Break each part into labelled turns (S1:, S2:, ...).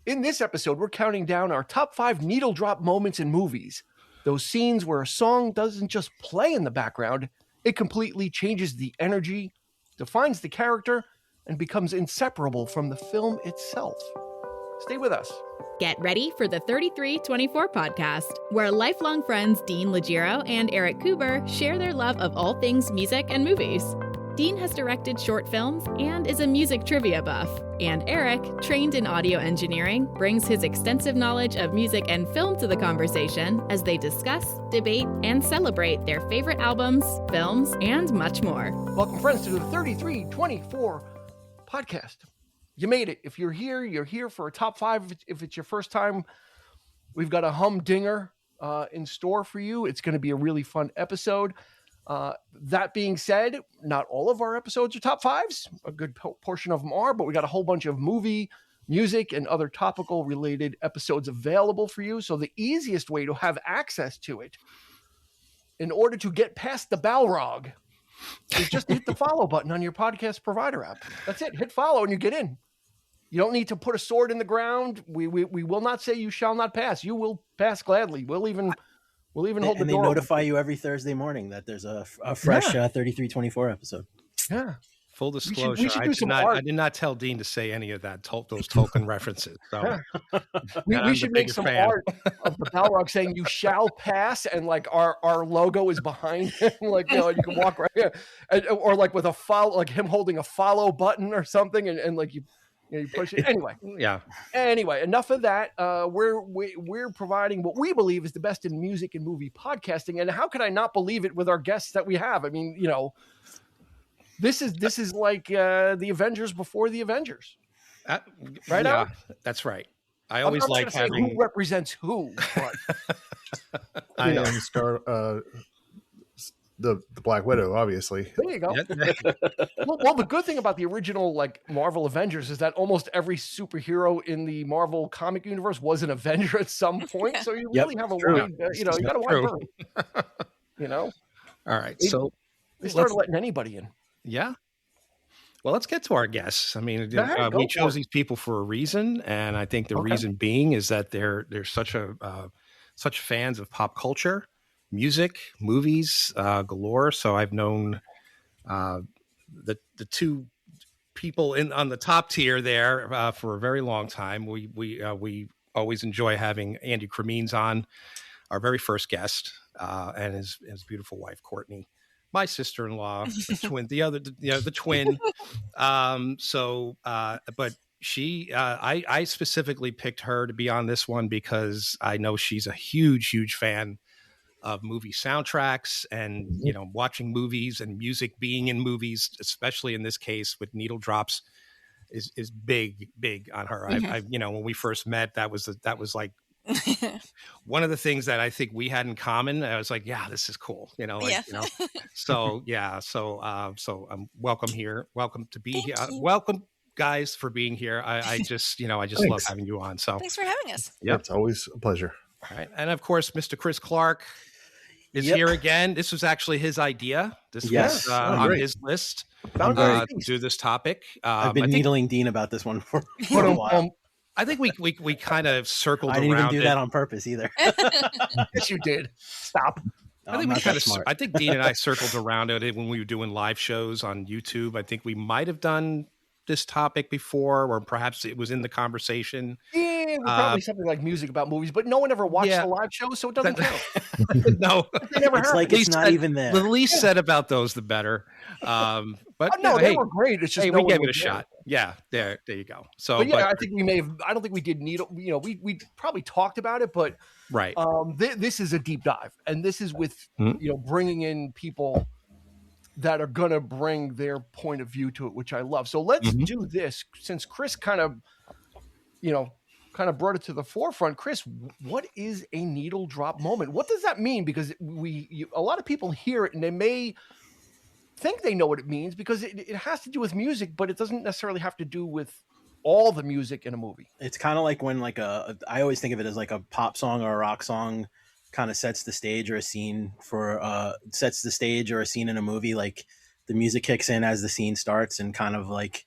S1: In this episode, we're counting down our top 5 needle drop moments in movies. Those scenes where a song doesn't just play in the background, it completely changes the energy, defines the character, and becomes inseparable from the film itself. Stay with us.
S2: Get ready for the 3324 podcast, where lifelong friends Dean Legiro and Eric Kuber share their love of all things music and movies. Dean has directed short films and is a music trivia buff. And Eric, trained in audio engineering, brings his extensive knowledge of music and film to the conversation as they discuss, debate, and celebrate their favorite albums, films, and much more.
S1: Welcome, friends, to the 3324 podcast. You made it. If you're here for a top 5. If it's your first time, we've got a humdinger in store for you. It's going to be a really fun episode. That being said, not all of our episodes are top 5s. A good portion of them are, but we got a whole bunch of movie, music, and other topical related episodes available for you. So the easiest way to have access to it, in order to get past the Balrog, is just hit the follow button on your podcast provider app. That's it. Hit follow and you get in. You don't need to put a sword in the ground. We will not say you shall not pass. You will pass gladly. We'll even hold the door.
S3: And they notify you every Thursday morning that there's a fresh 3324 episode.
S1: Yeah.
S4: Full disclosure,
S1: we should do
S4: I did not tell Dean to say any of that, those Tolkien references. So
S1: we should make some art of the Balrog saying "you shall pass," and like our logo is behind him, like you can walk right here, or like with a follow, like him holding a follow button or something, and like you push it. Anyway,
S4: yeah.
S1: Anyway, enough of that. We're providing what we believe is the best in music and movie podcasting, and how could I not believe it with our guests that we have? I mean, This is like the Avengers before the Avengers, right?
S4: Yeah,
S1: Alex?
S4: that's right. I always like having
S1: who represents who. But,
S5: I am the Black Widow, obviously.
S1: There you go. well, the good thing about the original like Marvel Avengers is that almost every superhero in the Marvel comic universe was an Avenger at some point. So you really have a wide, you got a wide berth.
S4: All right, so
S1: they started letting anybody in.
S4: Yeah. Well, let's get to our guests. I mean, we chose these people for a reason, and I think the reason being is that they're such fans of pop culture, music, movies, galore. So I've known the two people on the top tier there for a very long time. We always enjoy having Andy Cremines on, our very first guest, and his beautiful wife Courtney. My sister-in-law, the twin. But she, I specifically picked her to be on this one because I know she's a huge, huge fan of movie soundtracks and, watching movies and music being in movies, especially in this case with needle drops is big on her. Mm-hmm. When we first met, that was like, one of the things that I think we had in common. I was like, yeah, this is cool. So welcome here. Welcome to be here. Welcome guys for being here. I just love having you on. So
S6: thanks for having us.
S5: Yeah, it's always a pleasure.
S4: All right. And of course, Mr. Chris Clark is here again. This was actually his idea. This was on his list to do this topic.
S3: I've been needling Dean about this one for a while.
S4: I think we kind of circled around.
S3: I didn't even do that on purpose either.
S1: Yes, you did. Stop.
S4: I think Dean and I circled around it when we were doing live shows on YouTube. I think we might have done this topic before, or perhaps it was in the conversation.
S1: Yeah, probably something like music about movies, but no one ever watched the live show, so it doesn't count.
S4: No,
S3: it's like it's not even there.
S4: The least said about those, the better. But
S1: they were great. It's just
S4: we gave it a shot. Yeah, there you go. So,
S1: I think we may have. I don't think we did need. We probably talked about it, but
S4: right.
S1: This is a deep dive, and this is with bringing in people that are going to bring their point of view to it, which I love. So let's do this, since Chris kind of brought it to the forefront. Chris, what is a needle drop moment? What does that mean? Because a lot of people hear it and they may think they know what it means because it has to do with music, but it doesn't necessarily have to do with all the music in a movie.
S3: It's kind of like when I always think of it as like a pop song or a rock song kind of sets the stage or a scene in a movie. Like the music kicks in as the scene starts and kind of like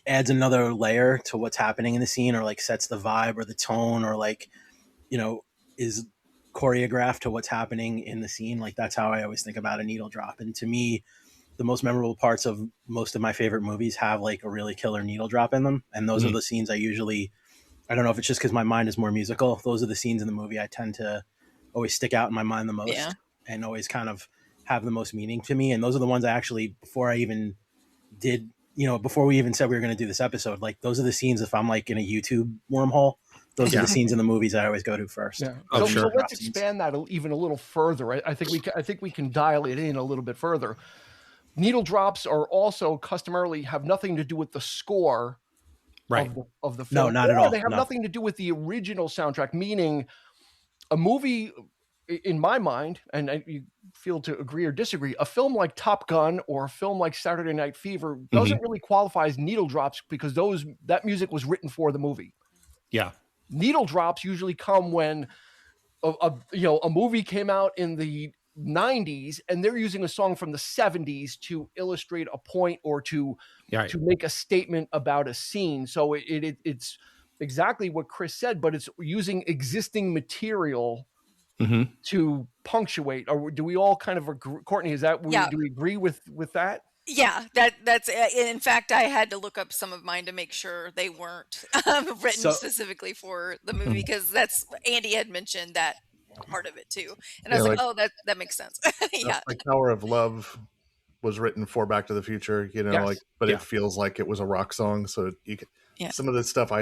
S3: adds another layer to what's happening in the scene, or like sets the vibe or the tone, or like, you know, is choreographed to what's happening in the scene. Like that's how I always think about a needle drop. And to me, the most memorable parts of most of my favorite movies have like a really killer needle drop in them. And those are the scenes I don't know if it's just because my mind is more musical. Those are the scenes in the movie I tend to always stick out in my mind the most and always kind of have the most meaning to me. And those are the ones I actually, before we even said we were going to do this episode, like those are the scenes, if I'm like in a YouTube wormhole, those are the scenes in the movies I always go to first.
S1: Yeah.
S4: Oh,
S1: So let's expand that even a little further. I think we can dial it in a little bit further. Needle drops are also customarily have nothing to do with the score of the film.
S3: No, not at all.
S1: They have nothing to do with the original soundtrack, meaning a movie, in my mind, and you feel to agree or disagree, a film like Top Gun or a film like Saturday Night Fever doesn't really qualify as needle drops because that music was written for the movie.
S4: Yeah.
S1: Needle drops usually come when a movie came out in the 90s and they're using a song from the 70s to illustrate a point or to make a statement about a scene. So it's exactly what Chris said, but it's using existing material to punctuate. Or do we all kind of agree? Courtney, is that do we agree with that?
S6: Yeah, that's in fact I had to look up some of mine to make sure they weren't written specifically for the movie, because that's Andy had mentioned that part of it too, and I was like, oh, that makes sense. Yeah,
S5: like Power of Love was written for Back to the Future, but it feels like it was a rock song, so you can some of the stuff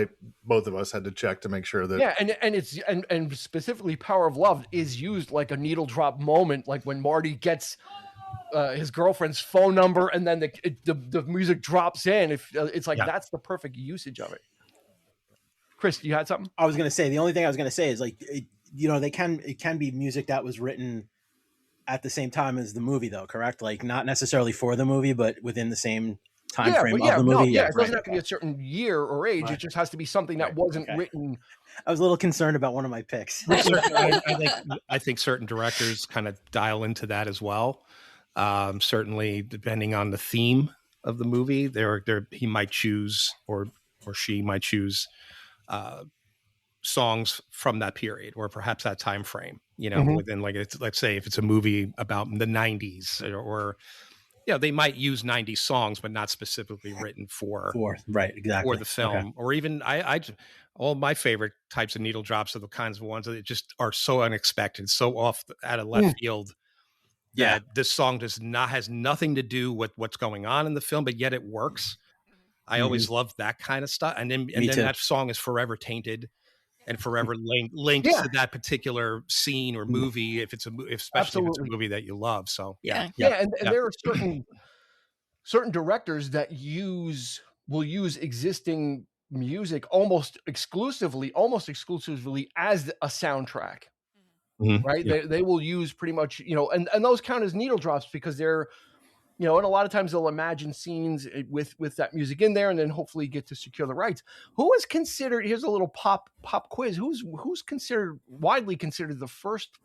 S5: both of us had to check to make sure that
S1: and specifically Power of Love is used like a needle drop moment, like when Marty gets his girlfriend's phone number and then the music drops in. It's like that's the perfect usage of it. Chris, you had something?
S3: I was going to say, the only thing I was going to say is like, it can be music that was written at the same time as the movie, though, correct? Like not necessarily for the movie, but within the same time frame of the movie.
S1: It doesn't have to be a certain year or age. Right. It just has to be something that wasn't written.
S3: I was a little concerned about one of my picks.
S4: I think certain directors kind of dial into that as well. Certainly, depending on the theme of the movie, he might choose or she might choose songs from that period or perhaps that time frame. Within let's say if it's a movie about the 90s or they might use 90s songs, but not specifically written for the film. Or even all my favorite types of needle drops are the kinds of ones that just are so unexpected, so out of left field. That this song has nothing to do with what's going on in the film, but yet it works. I always love that kind of stuff. And then that song is forever tainted and forever linked to that particular scene or movie, especially if it's a movie that you love. So
S1: and there are certain directors that will use existing music almost exclusively as a soundtrack. Right. Yeah. They will use pretty much, and those count as needle drops because they're, and a lot of times they'll imagine scenes with that music in there and then hopefully get to secure the rights. Who is considered, here's a little pop quiz. Who's widely considered the first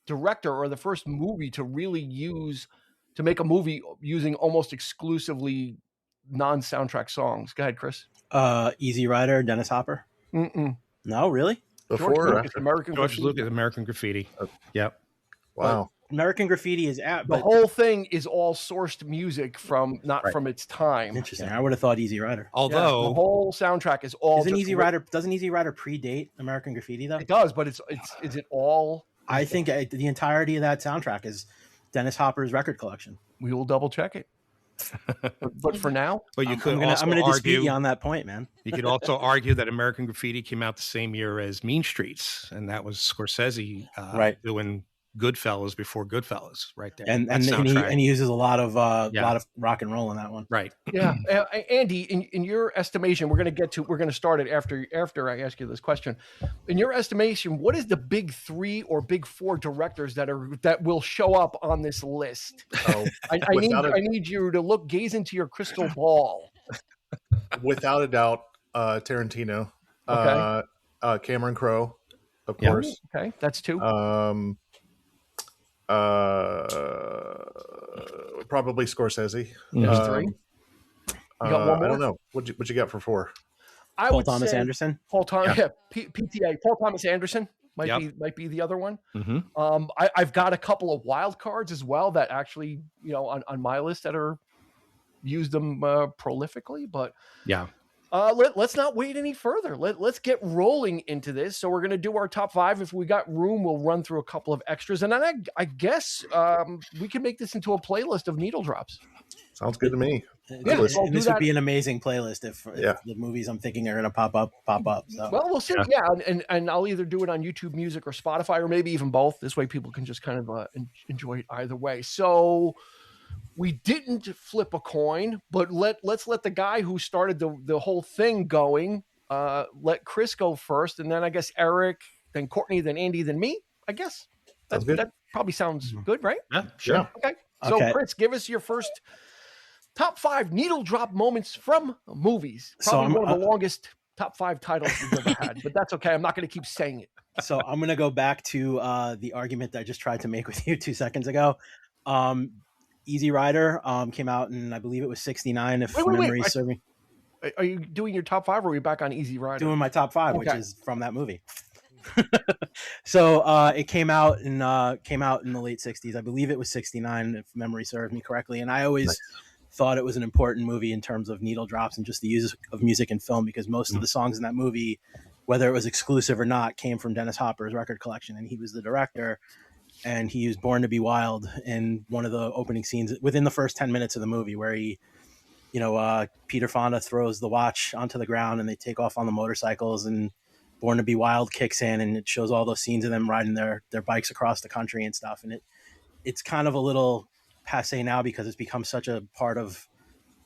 S1: director or the first movie to really make a movie using almost exclusively non-soundtrack songs? Go ahead, Chris.
S3: Easy Rider, Dennis Hopper. No, really?
S1: George
S4: Lucas, American Graffiti. Yep.
S5: Wow.
S3: American Graffiti is
S1: the whole thing is all sourced music from its time.
S3: Interesting. I would have thought Easy Rider.
S4: Although
S1: the whole soundtrack is all.
S3: Doesn't Easy Rider predate American Graffiti though?
S1: It does, but is it all?
S3: I think the entirety of that soundtrack is Dennis Hopper's record collection.
S1: We will double check it. But for now,
S4: I'm going
S3: to dispute you on that point, man.
S4: You could also argue that American Graffiti came out the same year as Mean Streets, and that was Scorsese doing Goodfellas before Goodfellas, right there.
S3: And he uses a lot of rock and roll in that one,
S4: right?
S1: Yeah, Andy, in your estimation, we're going to start it after I ask you this question. In your estimation, what is the big 3 or big 4 directors that will show up on this list? I need you to gaze into your crystal ball.
S5: Without a doubt, Tarantino.
S1: Okay.
S5: Cameron Crowe, of course.
S1: Okay, that's 2.
S5: Probably Scorsese.
S1: 3. You got one more?
S5: I don't know. What you got for 4?
S3: Paul Thomas Anderson.
S1: Paul Thomas, PTA. Paul Thomas Anderson might be the other one.
S4: Mm-hmm.
S1: I've got a couple of wild cards as well that actually, on my list that are used them prolifically. But let's not wait any further. Let's get rolling into this. So we're going to do our top 5. If we got room, we'll run through a couple of extras, and then I guess we can make this into a playlist of needle drops.
S5: Sounds good to me.
S3: This would be an amazing playlist if the movies I'm thinking are going to pop up. So.
S1: Well, we'll see. Yeah, and I'll either do it on YouTube Music or Spotify, or maybe even both. This way, people can just kind of enjoy it either way. So we didn't flip a coin, but let's let the guy who started the whole thing going. Let Chris go first, and then I guess Eric, then Courtney, then Andy, then me. I guess that probably sounds good, right?
S4: Yeah, sure.
S1: Okay. So Chris, give us your first top 5 needle drop moments from movies. Probably one of the longest top 5 titles we've ever had, but that's okay. I'm not going to keep saying it.
S3: So I'm going to go back to the argument that I just tried to make with you 2 seconds ago. Easy Rider came out in, I believe it was 1969. If memory serves me.
S1: Are you doing your top 5, or are we back on Easy Rider?
S3: Doing my top 5, which is from that movie. So it came out in the late 60s. I believe it was 1969, if memory serves me correctly. And I always thought it was an important movie in terms of needle drops and just the use of music in film, because most of the songs in that movie, whether it was exclusive or not, came from Dennis Hopper's record collection, and he was the director. And he used Born to Be Wild in one of the opening scenes within the first 10 minutes of the movie, where he, Peter Fonda throws the watch onto the ground and they take off on the motorcycles, and Born to Be Wild kicks in, and it shows all those scenes of them riding their bikes across the country and stuff. And it's kind of a little passe now because it's become such a part of,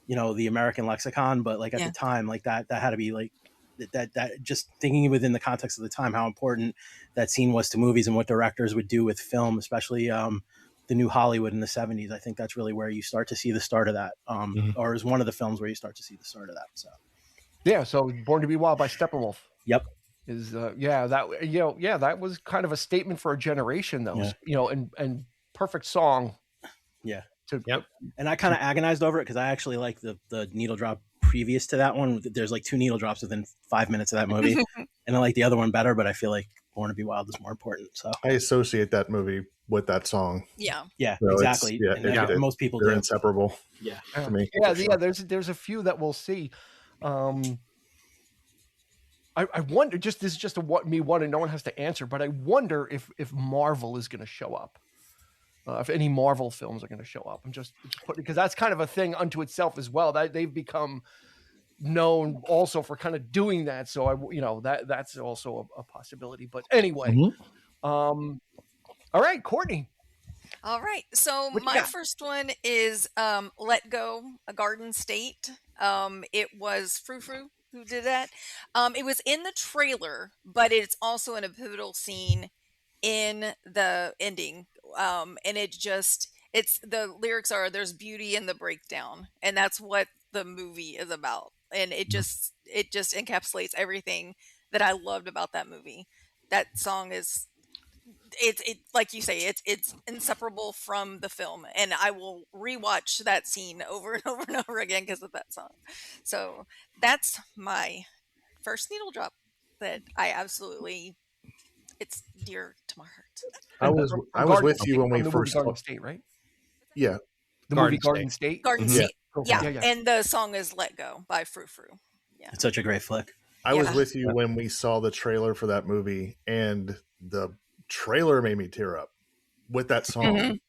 S3: the American lexicon. But like at the time, like that had to be like that just thinking within the context of the time, how important that scene was to movies and what directors would do with film, especially the new Hollywood in the 70s. I think that's really where you start to see the start of that, or is one of the films where you start to see the start of that. So
S1: so Born to Be Wild by Steppenwolf.
S3: Yep.
S1: Is that was kind of a statement for a generation, though. And perfect song.
S3: Yeah. And I kind of agonized over it because I actually like the needle drop previous to that one. There's like 2 needle drops within 5 minutes of that movie, and I like the other one better, but I feel like Born to Be Wild is more important. So I
S5: associate that movie with that song.
S3: Yeah,
S5: so
S3: exactly. Most people
S5: they're
S3: do.
S5: inseparable.
S3: Yeah,
S5: to me.
S1: Yeah. There's a few that we'll see. I wonder. This is just me wondering. No one has to answer, but I wonder if Marvel is going to show up. If any Marvel films are going to show up, I'm just because that's kind of a thing unto itself as well. That they've become known also for kind of doing that. So that's also a possibility. But anyway, all right, Courtney.
S6: All right. So my first one is Let Go, A Garden State. It was Frou Frou who did that. It was in the trailer, but it's also in a pivotal scene in the ending. And it's the lyrics are, there's beauty in the breakdown, and that's what the movie is about. And it just encapsulates everything that I loved about that movie. That song is, it's like you say, it's inseparable from the film, and I will rewatch that scene over and over and over again because of that song. So that's my first needle drop that I absolutely, it's dear to my heart.
S5: I was with you when we first
S1: Garden State, right?
S5: Yeah,
S1: the movie Garden State.
S6: Garden State. Yeah. And the song is Let Go by Frou Frou. Yeah,
S3: it's such a great flick.
S5: I was with you when we saw the trailer for that movie, and the trailer made me tear up with that song.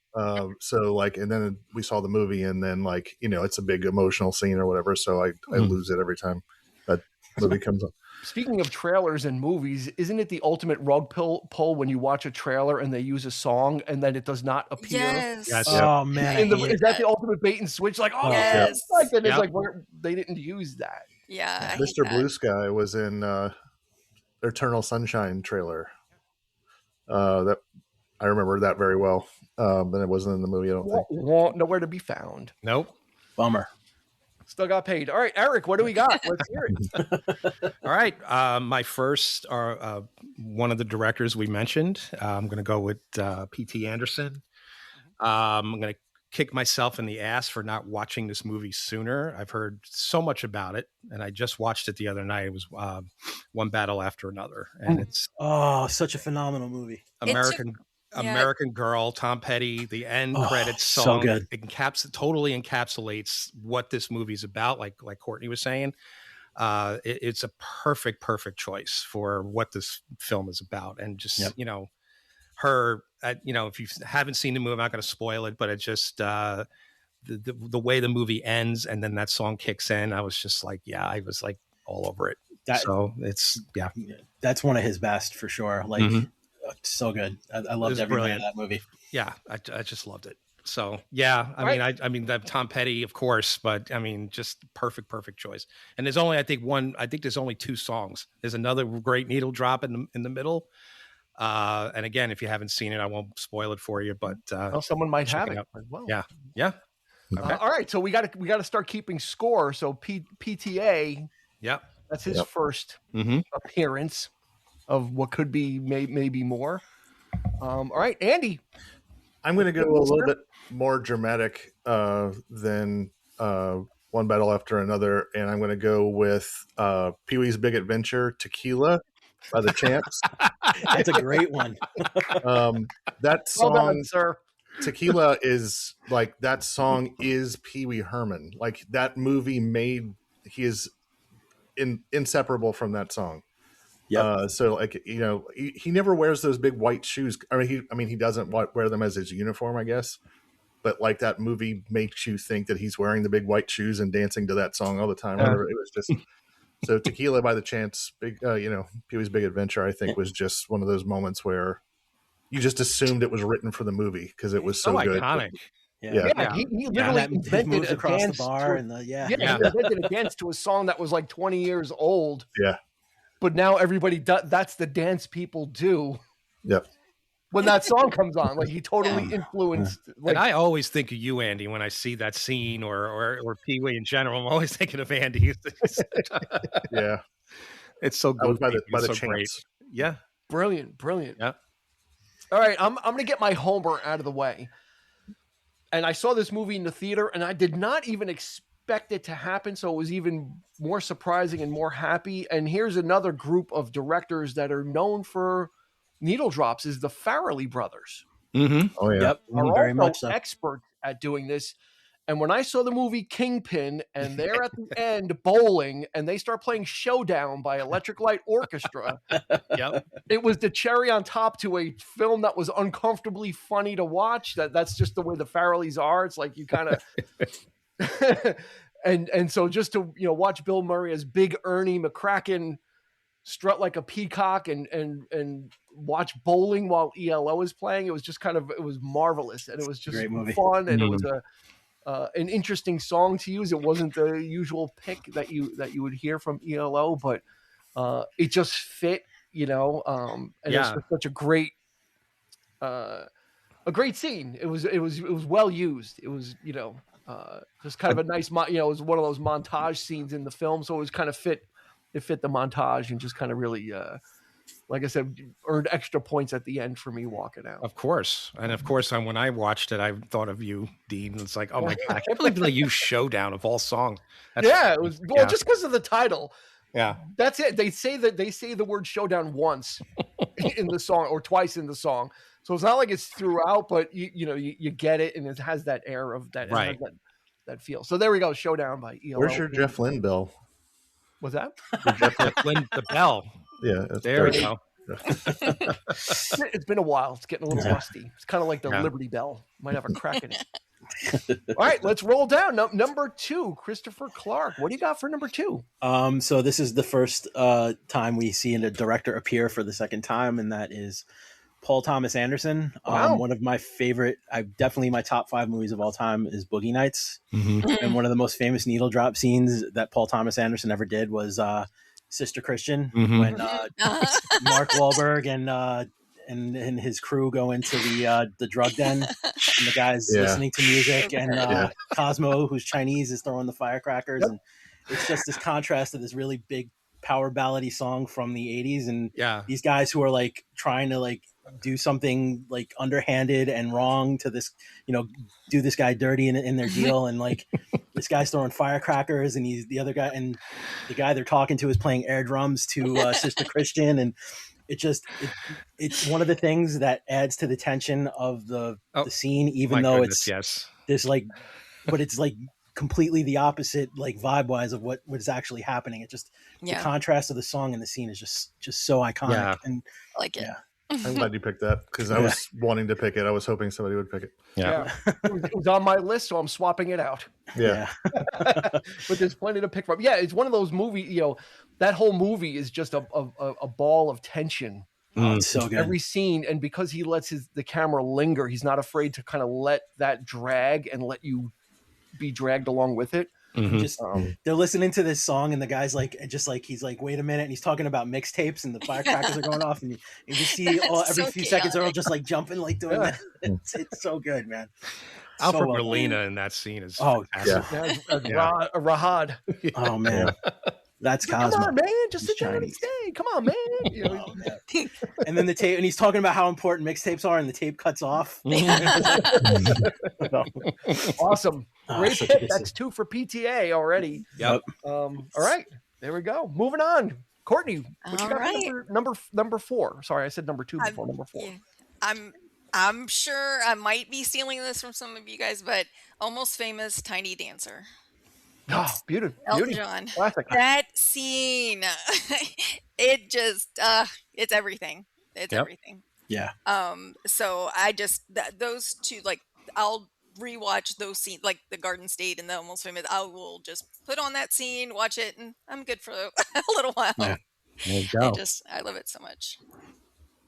S5: So and then we saw the movie, and then it's a big emotional scene or whatever. So I lose it every time that movie comes up.
S1: Speaking of trailers and movies, isn't it the ultimate rug pull when you watch a trailer and they use a song and then it does not appear?
S6: Yes.
S3: Oh man,
S1: is that the ultimate bait and switch? Like,
S6: yes.
S1: It's like they didn't use that.
S6: Yeah.
S5: Mr. Blue Sky was in Eternal Sunshine trailer. That I remember that very well. But it wasn't in the movie. I don't think.
S1: Nowhere to be found.
S4: Nope.
S3: Bummer.
S1: Still got paid. All right, Eric, what do we got? Let's hear it.
S4: All right. My first are one of the directors we mentioned. I'm going to go with P.T. Anderson. I'm going to kick myself in the ass for not watching this movie sooner. I've heard so much about it, and I just watched it the other night. It was One Battle After Another, and it's
S3: such a phenomenal movie.
S4: American Girl, Tom Petty. The end credits
S3: so
S4: song
S3: good.
S4: totally encapsulates what this movie's about. Like Courtney was saying, it's a perfect choice for what this film is about, and just her. If you haven't seen the movie, I'm not going to spoil it, but it just the way the movie ends and then that song kicks in, I was just like, I was like all over it. So it's
S3: that's one of his best for sure. Like so good. I loved every minute of that movie.
S4: Yeah, I just loved it. So I mean that Tom Petty, of course, but I mean just perfect choice. And there's only I think there's only 2 songs. There's another great needle drop in the middle. And again, if you haven't seen it, I won't spoil it for you, but
S1: someone might have it.
S4: Well, yeah. Okay.
S1: All right, so we got to start keeping score. So PTA, that's his first appearance of what could be maybe more. All right, Andy,
S5: I'm going to go a little bit more dramatic than One Battle After Another, and I'm going to go with Pee-wee's Big Adventure, Tequila by the Champs.
S3: That's a great one.
S5: That song,
S1: well done, sir.
S5: Tequila is like, that song is Pee Wee Herman. Like that movie he is inseparable from that song. Yeah. So like, he never wears those big white shoes. I mean, he doesn't wear them as his uniform, I guess. But like that movie makes you think that he's wearing the big white shoes and dancing to that song all the time. It was just so Tequila by the Chance, Pee-wee's Big Adventure, I think was just one of those moments where you just assumed it was written for the movie because it was so good.
S4: Iconic.
S1: He literally invented a
S3: across
S1: dance
S3: the bar
S1: he invented a dance to a song that was like 20 years old.
S5: Yeah.
S1: But now everybody that's the dance people do.
S5: Yep.
S1: When that song comes on, like he totally influenced. Like,
S4: and I always think of you, Andy, when I see that scene or Pee-wee in general. I'm always thinking of Andy.
S5: Yeah.
S4: It's so good.
S5: By the
S4: so
S5: Chance.
S4: Great. Yeah.
S1: Brilliant.
S4: Yeah.
S1: All right, I'm going to get my homer out of the way. And I saw this movie in the theater, and I did not even expect it to happen, so it was even more surprising and more happy. And here's another group of directors that are known for needle drops, is the Farrelly brothers.
S3: Mm-hmm.
S5: Oh, yeah.
S3: Yep.
S1: Are
S3: very
S1: also
S3: much so.
S1: experts at doing this. And when I saw the movie Kingpin, and they're at the end bowling, and they start playing Showdown by Electric Light Orchestra, it was the cherry on top to a film that was uncomfortably funny to watch. That's just the way the Farrellys are. It's like you kind of and so just to watch Bill Murray as Big Ernie McCracken strut like a peacock and watch bowling while ELO is playing, it was marvelous, and it was just fun, and it was an interesting song to use. It wasn't the usual pick that you would hear from ELO, but it just fit, and it's just such a great scene. It was well used. It was just kind of a nice it was one of those montage scenes in the film, so it was kind of fit the montage and just kind of really like I said, earned extra points at the end for me walking out.
S4: Of course. And of course, when I watched it, I thought of you, Dean. It's like, oh my God, I can't believe they use Showdown of all songs.
S1: It was just because of the title.
S4: Yeah.
S1: That's it. They say the word Showdown once in the song or twice in the song. So it's not like it's throughout, but you get it, and it has that air of that,
S4: right.
S1: that feel. So there we go, Showdown by ELO.
S5: Where's your Jeff Lynne bell?
S1: What's that?
S4: Jeff Lynne, the bell.
S5: Yeah,
S4: there we go.
S1: It's been a while. It's getting a little rusty. It's kind of like the Liberty Bell. Might have a crack in it. All right, let's roll down. Number 2, Christopher Clark. What do you got for number 2?
S3: So this is the first time we see a director appear for the second time, and that is Paul Thomas Anderson.
S1: Wow.
S3: One of my favorite, definitely my top 5 movies of all time is Boogie Nights. Mm-hmm. And one of the most famous needle drop scenes that Paul Thomas Anderson ever did was Sister Christian, when Mark Wahlberg and his crew go into the drug den, and the guy's listening to music, and Cosmo, who's Chinese, is throwing the firecrackers, and it's just this contrast of this really big power ballady song from the 80s, and
S4: Yeah.
S3: these guys who are like trying to like do something like underhanded and wrong to this, do this guy dirty in their deal, and like this guy's throwing firecrackers, and he's the other guy, and the guy they're talking to is playing air drums to Sister Christian, and it's one of the things that adds to the tension of the scene, even though there's like, but it's like completely the opposite, like vibe wise, of what is actually happening. It just the contrast of the song and the scene is just so iconic, and
S6: I like it.
S3: Yeah.
S5: I'm glad you picked that, because I was wanting to pick it. I was hoping somebody would pick it.
S1: Yeah. It was on my list, so I'm swapping it out.
S5: Yeah.
S1: But there's plenty to pick from. Yeah, it's one of those movies, that whole movie is just a ball of tension.
S3: It's so good.
S1: Every scene, and because he lets the camera linger, he's not afraid to kind of let that drag and let you be dragged along with it.
S3: Mm-hmm. They're listening to this song, and the guy's like, he's like, wait a minute, and he's talking about mixtapes, and the firecrackers are going off, and you just see every few seconds they're all just like jumping, like doing that. It's so good, man.
S4: Alfred Molina in that scene is fantastic.
S1: Rahad.
S3: Oh man. That's Cosmo.
S1: Come on, man! Just sit down and stay. Come on, man!
S3: And then the tape, and he's talking about how important mixtapes are, and the tape cuts off.
S1: Awesome, great pick. That's 2 for PTA already.
S4: Yep.
S1: All right, there we go. Moving on, Courtney. What you got for number 4? Sorry, I said number 2 before. Number 4.
S6: Yeah. I'm sure I might be stealing this from some of you guys, but Almost Famous, Tiny Dancer.
S1: Oh, beautiful.
S6: Elton John.
S1: Classic.
S6: That scene, it just, it's everything. It's everything.
S3: Yeah.
S6: So I just, those two, like, I'll rewatch those scenes, like the Garden State and the Almost Famous. I will just put on that scene, watch it, and I'm good for a little while.
S3: Yeah. There you go.
S6: I love it so much.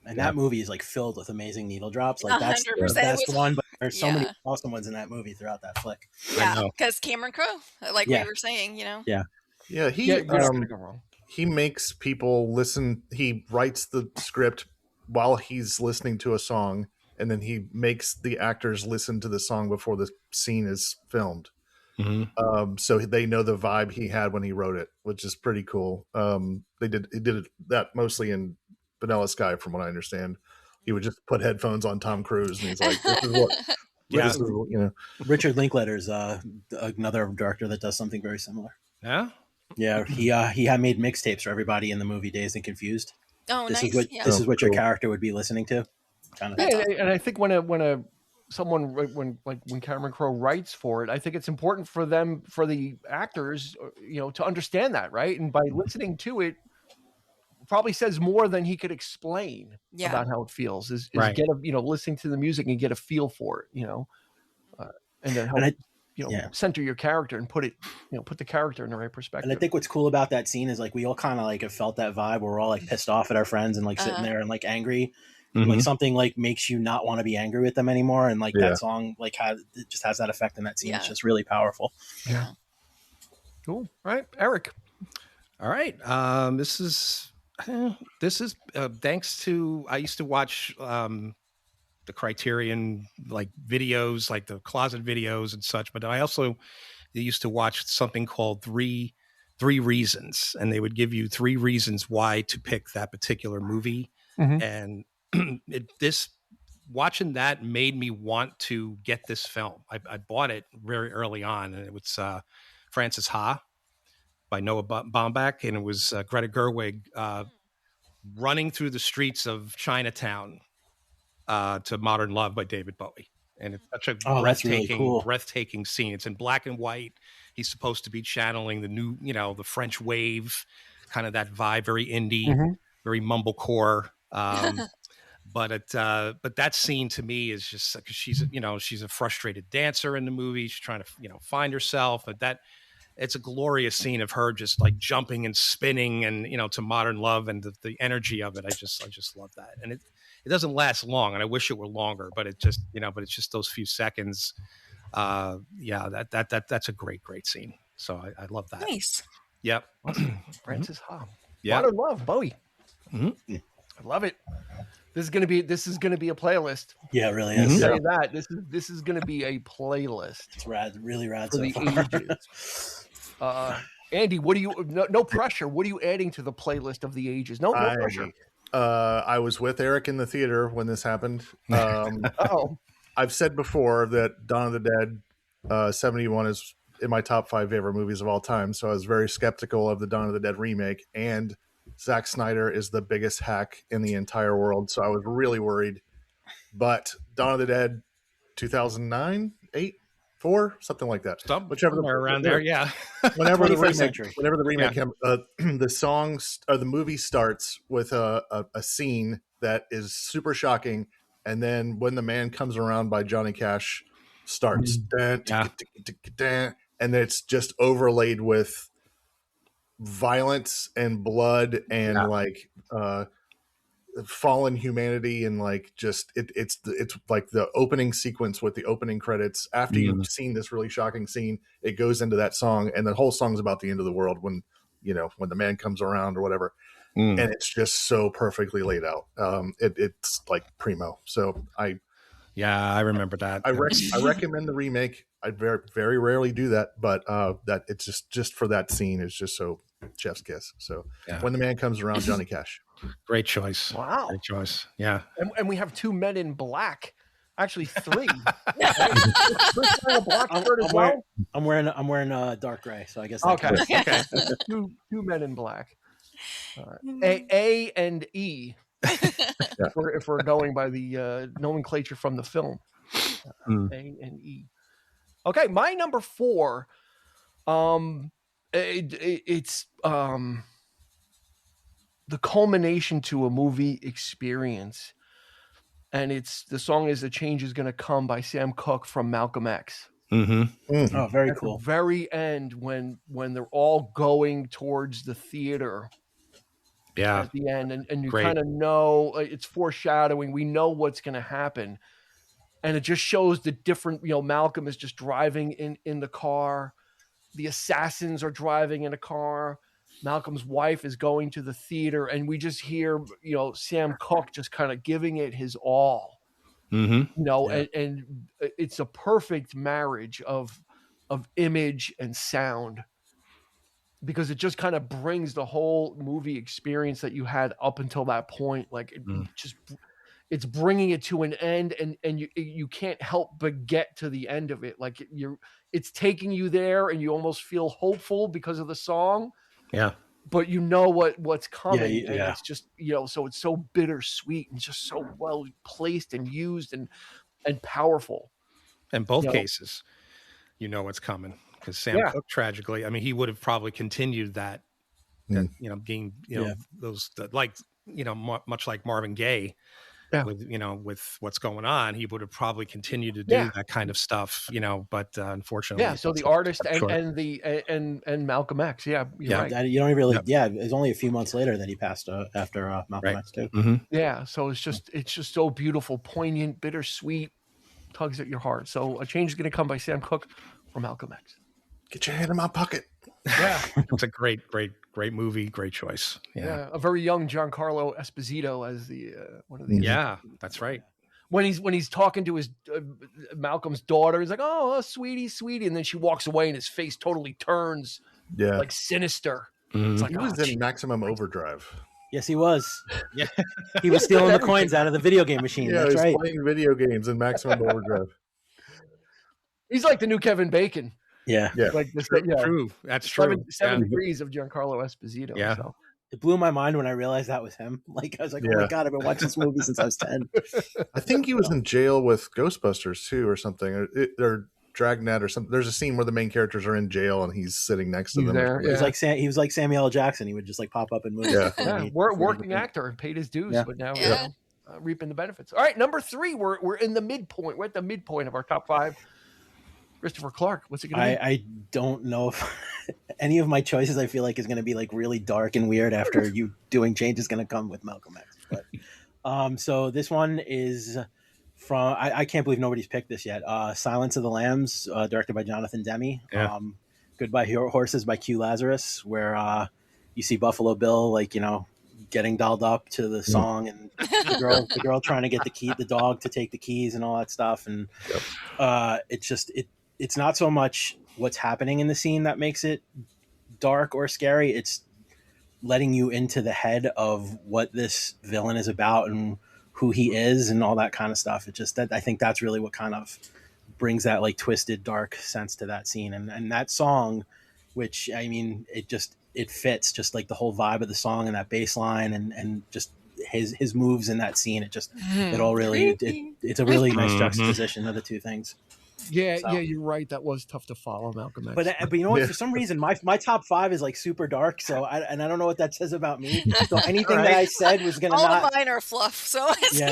S3: And that movie is like filled with amazing needle drops. Like
S6: 100%.
S3: that's the best one, but there's so many awesome ones in that movie throughout that flick.
S6: Yeah, because Cameron Crowe, like we were saying,
S3: Yeah.
S5: Yeah, he makes people listen. He writes the script while he's listening to a song, and then he makes the actors listen to the song before the scene is filmed.
S4: Mm-hmm.
S5: So they know the vibe he had when he wrote it, which is pretty cool. He did that mostly in Vanilla Sky, from what I understand. He would just put headphones on Tom Cruise, and he's like, "This is what." This is,
S3: Richard Linklater's another director that does something very similar.
S4: Yeah.
S3: Yeah, he had made mixtapes for everybody in the movie Dazed and Confused.
S6: Oh,
S3: this
S6: nice.
S3: This is what your character would be listening to. Kind of.
S1: Yeah, and I think when Cameron Crowe writes for it, I think it's important for the actors, to understand that, right? And by listening to it, probably says more than he could explain about how it feels. Is
S4: right.
S1: Get listening to the music and get a feel for it, and then help center your character and put the character in the right perspective.
S3: And I think what's cool about that scene is like we all kind of like have felt that vibe where we're all like pissed off at our friends and like sitting there and like angry.
S4: Mm-hmm.
S3: Like something like makes you not want to be angry with them anymore, and like that song like it just has that effect in that scene. It's just really powerful.
S1: Yeah. Cool. All right, Eric.
S4: All right. This is thanks to I used to watch the Criterion like videos, like the closet videos and such, but I also used to watch something called Three Reasons, and they would give you 3 reasons why to pick that particular movie.
S1: Mm-hmm.
S4: And watching that made me want to get this film. I bought it very early on, and it was Frances Ha by Noah Baumbach, and it was Greta Gerwig running through the streets of Chinatown to Modern Love by David Bowie. And it's such a breathtaking scene. It's in black and white. He's supposed to be channeling the new, the French wave, kind of that vibe, very indie, very mumblecore. But that scene to me is just because she's a frustrated dancer in the movie. She's trying to, find herself. But it's a glorious scene of her just like jumping and spinning and, to Modern Love and the energy of it. I just love that. And it doesn't last long, and I wish it were longer, but it's just those few seconds. That's a great scene. So I love that.
S6: Nice.
S4: Yep.
S1: Frances Ha.
S4: Yeah.
S1: Modern Love, Bowie.
S4: Mm-hmm.
S1: I love it. This is gonna be a playlist.
S3: Yeah, it really is.
S1: Say that. This is gonna be a playlist.
S3: It's rad, really rad
S1: for
S3: so
S1: the
S3: far.
S1: ages. Andy, what do you? No pressure. What are you adding to the playlist of the ages? No pressure.
S5: I was with Eric in the theater when this happened.
S1: Oh,
S5: I've said before that Dawn of the Dead 71 is in my top 5 favorite movies of all time. So I was very skeptical of the Dawn of the Dead remake. And Zack Snyder is the biggest hack in the entire world. So I was really worried. But Dawn of the Dead 2009, 8, 4, something like that.
S4: Somewhere around there, yeah.
S5: Whenever the remake came, the songs or the movie starts with a scene that is super shocking, and then When the Man Comes Around by Johnny Cash starts, and it's just overlaid with violence and blood and like fallen humanity, and like just it's like the opening sequence with the opening credits. After you've seen this really shocking scene, it goes into that song, and the whole song's about the end of the world when the man comes around or whatever. And it's just so perfectly laid out. It's like primo. So I
S4: remember that.
S5: I recommend the remake. I very, very rarely do that, but that it's just for that scene is just so chef's kiss. So When the Man Comes Around, Johnny Cash.
S4: Great choice.
S1: Wow.
S4: Great choice. Yeah.
S1: And we have 2 Men in Black. Actually, 3.
S3: I'm wearing dark gray, so I guess
S1: okay. 2 Men in Black. A and E. If we're going by the nomenclature from the film, A and E. Okay, my number 4. It's the culmination to a movie experience, and the song is "The Change Is Gonna Come" by Sam Cooke from Malcolm X.
S3: Oh, very cool.
S1: At the very end, when they're all going towards the theater.
S4: Yeah.
S1: At the end, and you kind of know it's foreshadowing. We know what's going to happen, and it just shows the different. Malcolm is just driving in the car. The assassins are driving in a car. Malcolm's wife is going to the theater, and we just hear, Sam Cooke just kind of giving it his all. And it's a perfect marriage of image and sound, because it just kind of brings the whole movie experience that you had up until that point. Like it's bringing it to an end, and you can't help but get to the end of it. Like it's taking you there, and you almost feel hopeful because of the song.
S4: Yeah.
S1: But what's coming. And it's just, so it's so bittersweet and just so well placed and used and powerful.
S4: In both cases, what's coming, because Sam Cooke, tragically, I mean, he would have probably continued that being, those, like, much like Marvin Gaye, with what's going on, he would have probably continued to do that kind of stuff, but unfortunately.
S1: So the artist and Malcolm X. Yeah. You're right.
S3: You don't really, it was only a few months later that he passed after Malcolm X too.
S1: Yeah. So it's just so beautiful, poignant, bittersweet, tugs at your heart. So A Change Is Going to Come by Sam Cooke from Malcolm X.
S5: Get your hand in my pocket.
S1: Yeah.
S4: It's a great movie. Great choice. Yeah.
S1: A very young Giancarlo Esposito as the one of the.
S4: Yeah, that's right.
S1: When he's talking to his Malcolm's daughter, he's like, "Oh, sweetie," and then she walks away, and his face totally turns, like sinister. It's like,
S5: he was in Maximum Overdrive.
S3: Yes, he was. Yeah, he was stealing the coins out of the video game machine.
S5: Yeah,
S3: that's
S5: he's playing video games in Maximum Overdrive.
S1: He's like the new Kevin Bacon.
S3: Yeah.
S1: Like this.
S4: True. That's true.
S1: 7 degrees of Giancarlo Esposito.
S4: Yeah.
S1: So.
S3: It blew my mind when I realized that was him. Like, I was like, oh my God, I've been watching this movie since I was 10.
S5: I think he was in jail with Ghostbusters too, or something, or Dragnet or something. There's a scene where the main characters are in jail and he's sitting next to them.
S1: There,
S3: He was like Samuel L. Jackson. He would just like pop up in movies.
S1: Working actor, paid his dues, but now reaping the benefits. All right, number 3. We're in the midpoint. We're at the midpoint of our top 5. Christopher Clark, what's it going to be?
S3: I don't know if any of my choices I feel like is going to be like really dark and weird after you doing Change Is Going to Come with Malcolm X. But so this one is from I can't believe nobody's picked this yet. Silence of the Lambs, directed by Jonathan Demme.
S4: Yeah.
S3: Goodbye Horses by Q Lazarus, where you see Buffalo Bill getting dolled up to the song, and the girl trying to get the dog to take the keys and all that stuff, and it's not so much what's happening in the scene that makes it dark or scary. It's letting you into the head of what this villain is about and who he is and all that kind of stuff. It just that I think that's really what kind of brings that like twisted dark sense to that scene. And that song, which I mean, it fits just like the whole vibe of the song and that bass line and just his moves in that scene. It all really it's a really nice juxtaposition of the two things.
S1: Yeah, you're right. That was tough to follow, Malcolm X.
S3: But you know what? For some reason, my top 5 is like super dark. So I don't know what that says about me. So anything that I said was gonna
S6: all of mine are fluff. So
S1: his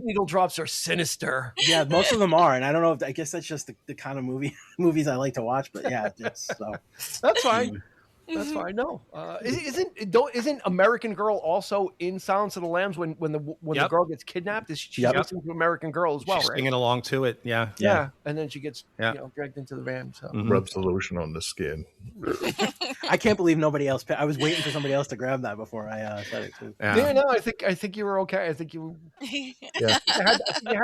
S1: needle drops are sinister.
S3: Yeah, most of them are, and I don't know if I guess that's just the kind of movies I like to watch. But yeah, so
S1: that's fine. That's fine. No, isn't American Girl also in Silence of the Lambs when the girl gets kidnapped? She's listening to American Girl as well,
S4: she's
S1: right?
S4: Singing along to it, yeah,
S1: and then she gets dragged into the van. So
S5: rubs the lotion on the skin.
S3: I can't believe nobody else. I was waiting for somebody else to grab that before I said it too.
S1: No, I think you were okay. I think you you had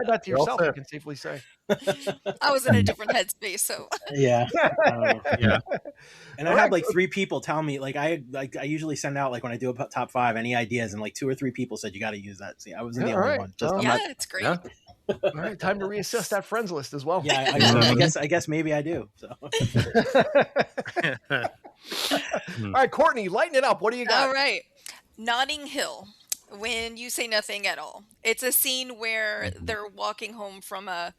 S1: that to yourself. I can safely say.
S6: I was in a different headspace, so
S3: yeah. And I had like 3 people tell me I usually send out like when I do a top 5 any ideas, and like 2 or 3 people said you got to use that. See, I wasn't the only one.
S6: It's great.
S1: Yeah. All right, time to reassess that friends list as well.
S3: Yeah, I guess maybe I do. So.
S1: All right, Courtney, lighten it up. What do you got?
S6: All right, Notting Hill. When you say nothing at all, it's a scene where they're walking home from a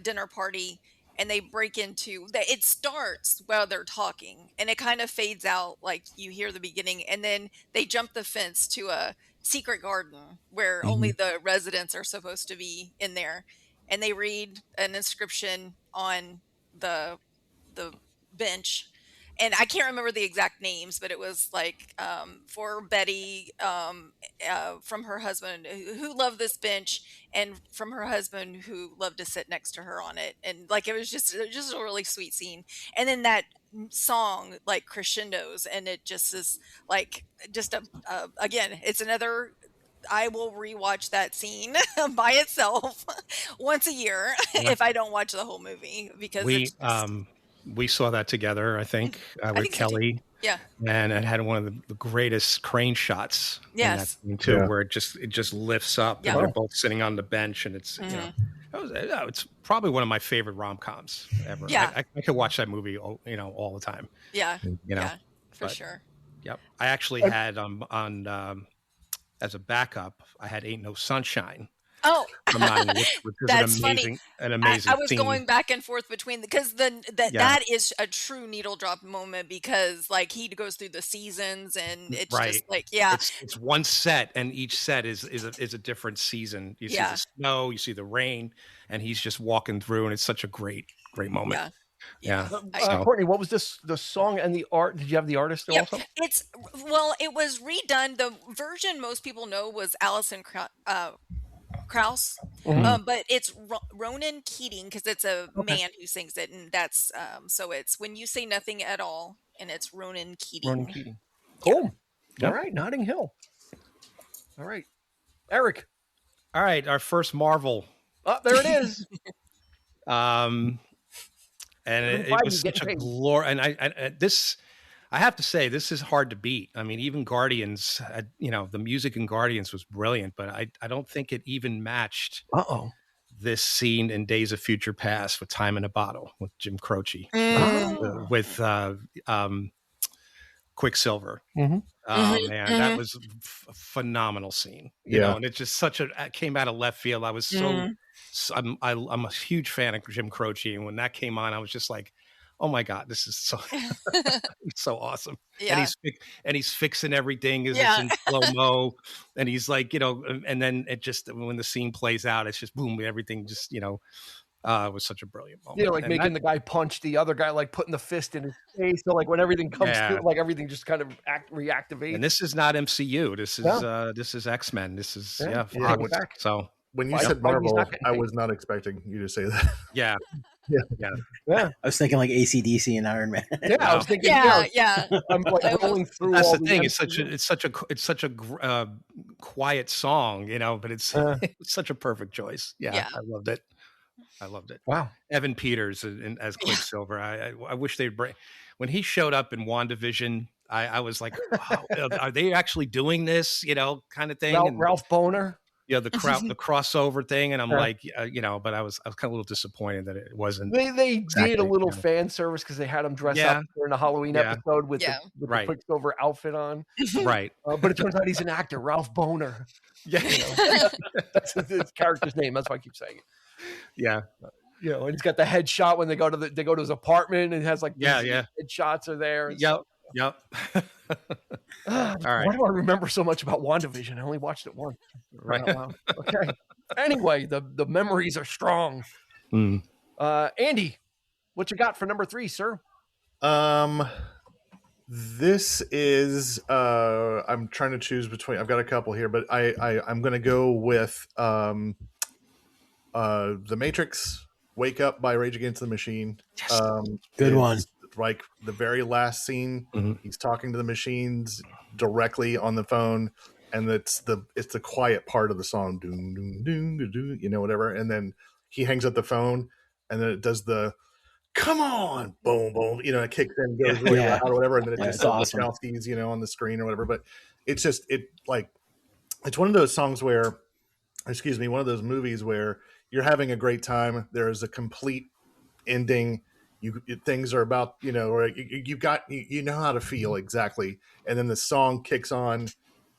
S6: dinner party, and they break into it starts while they're talking, and it kind of fades out, like you hear the beginning, and then they jump the fence to a secret garden where only the residents are supposed to be in there, and they read an inscription on the bench, and I can't remember the exact names, but it was like for Betty, from her husband who loved this bench, and from her husband who loved to sit next to her on it, and like it was just a really sweet scene. And then that song like crescendos, and it just is like just again, it's another. I will rewatch that scene by itself once a year if I don't watch the whole movie, because
S4: we saw that together, I think, with Kelly.
S6: Yeah.
S4: And it had one of the greatest crane shots.
S6: Yes.
S4: In that scene too, where it just lifts up, and they're both sitting on the bench, and it's it's probably one of my favorite rom-coms ever.
S6: Yeah.
S4: I could watch that movie, all the time.
S6: Yeah. For sure.
S4: Yep. I actually had on as a backup, I had Ain't No Sunshine.
S6: Oh,
S4: which is
S6: that's funny.
S4: An amazing.
S6: I was
S4: scene.
S6: going back and forth between because that is a true needle drop moment, because like he goes through the seasons, and it's just like
S4: it's one set, and each set is a different season. You see the snow, you see the rain, and he's just walking through, and it's such a great moment. Yeah.
S1: Courtney, what was the song and the art? Did you have the artist also?
S6: It was redone. The version most people know was Alison Krauss, but it's Ronan Keating, because it's a man who sings it, and that's so it's When You Say Nothing at All, and it's Ronan Keating.
S1: Cool. All right, Notting Hill. All right, Eric.
S4: All right, our first Marvel.
S1: Oh, there it is.
S4: And it was such a glory. And I have to say, this is hard to beat. I mean, even Guardians, the music in Guardians was brilliant, but I don't think it even matched this scene in Days of Future Past with Time in a Bottle with Jim Croce, with Quicksilver.
S1: Mm-hmm.
S4: Oh man, that was a phenomenal scene. You know, and it just it came out of left field. I was I'm a huge fan of Jim Croce, and when that came on, I was just like, oh my God, this is so so awesome.
S6: Yeah.
S4: And he's fixing everything as it's in slow-mo. And he's like, and then it just, when the scene plays out, it's just boom, everything just, it was such a brilliant moment.
S1: Yeah, like and making the guy punch the other guy, like putting the fist in his face. So like when everything comes through, like everything just kind of reactivates.
S4: And this is not MCU. This is X-Men. This is so
S5: when you said Marvel, I was not expecting you to say that.
S4: Yeah.
S3: I was thinking like AC/DC and Iron Man.
S1: I was thinking. I'm like rolling through.
S4: That's the thing. It's such a quiet song, but it's such a perfect choice. Yeah, I loved it.
S1: Wow.
S4: Evan Peters as Quicksilver. I wish they'd bring. when he showed up in WandaVision, I was like, wow, are they actually doing this? Kind of thing.
S1: Ralph Boner.
S4: Yeah, the crossover thing, and I'm like, but I was kind of a little disappointed that it wasn't.
S1: They did a little fan service because they had him dress up during the Halloween episode with the Quicksilver outfit on,
S4: right?
S1: But it turns out he's an actor, Ralph Boner.
S4: Yeah,
S1: that's his character's name. That's why I keep saying it.
S4: Yeah,
S1: and he's got the headshot when they go to his apartment, and it has like headshots are there.
S4: Yep. All right.
S1: Why do I remember so much about WandaVision? I only watched it once.
S4: Right.
S1: Okay. Anyway, the memories are strong. Andy, what you got for number 3, sir?
S5: This is I'm trying to choose between. I've got a couple here, but I'm going to go with The Matrix. Wake Up by Rage Against the Machine.
S3: Yes. Good one.
S5: Like the very last scene, he's talking to the machines directly on the phone, and it's the quiet part of the song, doom, doom, doom, doom, whatever. And then he hangs up the phone, and then it does the "come on," boom, boom. It kicks in, goes really loud or whatever, and then it just says the Wachowskis, on the screen or whatever. But it's just it's one of those songs where, one of those movies where you're having a great time. There is a complete ending. Things are about, or you know how to feel exactly. And then the song kicks on,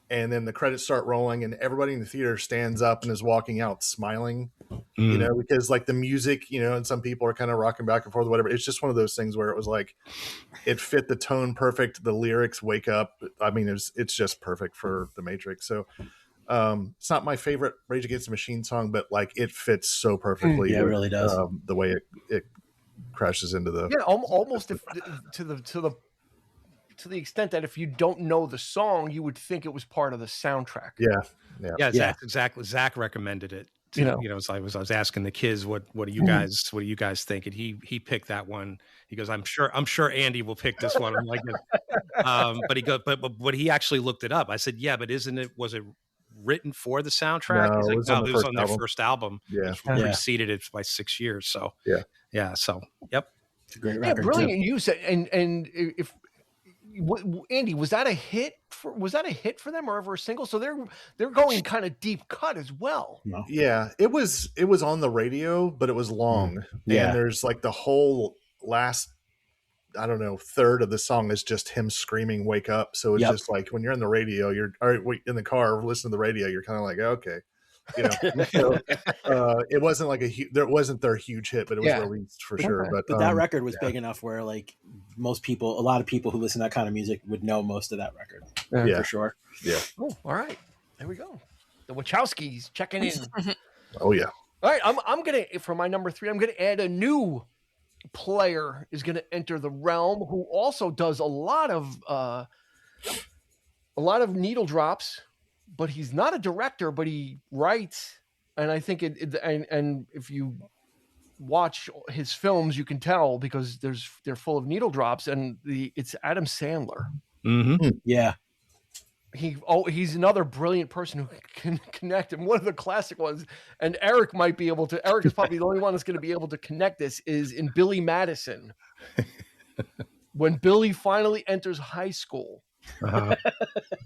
S5: and then the credits start rolling, and everybody in the theater stands up and is walking out smiling, because like the music, and some people are kind of rocking back and forth, whatever. It's just one of those things where it was like, it fit the tone perfect. The lyrics, wake up. I mean, it's just perfect for The Matrix. So, it's not my favorite Rage Against the Machine song, but like it fits so perfectly.
S3: Yeah, it really does.
S5: The way it crashes into the
S1: almost to the extent that if you don't know the song, you would think it was part of the soundtrack.
S4: Zach recommended it. So I was asking the kids, what do you guys think? And he picked that one. He goes, I'm sure Andy will pick this one. I'm like, but he goes, but he actually looked it up. I said, yeah, but was it written for the soundtrack?
S5: No,
S4: He's like,
S5: it was on
S4: their first album.
S5: Yeah,
S4: which preceded it by 6 years. So so yep,
S3: it's a great record.
S1: Brilliant use. And if Andy, was that a hit for them or ever a single? So they're going kind of deep cut as well.
S3: No.
S5: Yeah, it was on the radio, but it was long.
S3: Yeah,
S5: and there's like the whole last, I don't know, third of the song is just him screaming "wake up." So it's just like when you're in the radio, in the car listening to the radio, you're kind of like, okay, So, it wasn't like there wasn't their huge hit, but it was released for sure.
S3: But that record was big enough where like a lot of people who listen to that kind of music would know most of that record. For sure.
S5: Yeah.
S1: Oh, all right. There we go. The Wachowskis checking in.
S5: Oh yeah.
S1: All right. I'm gonna, for my number 3, I'm gonna add a new player is going to enter the realm who also does a lot of needle drops, but he's not a director, but he writes. And I think and if you watch his films, you can tell because they're full of needle drops, and it's Adam Sandler.
S4: Mm-hmm.
S3: Yeah.
S1: He's another brilliant person who can connect, and one of the classic ones, and Eric is probably the only one that's going to be able to connect this, is in Billy Madison. When Billy finally enters high school,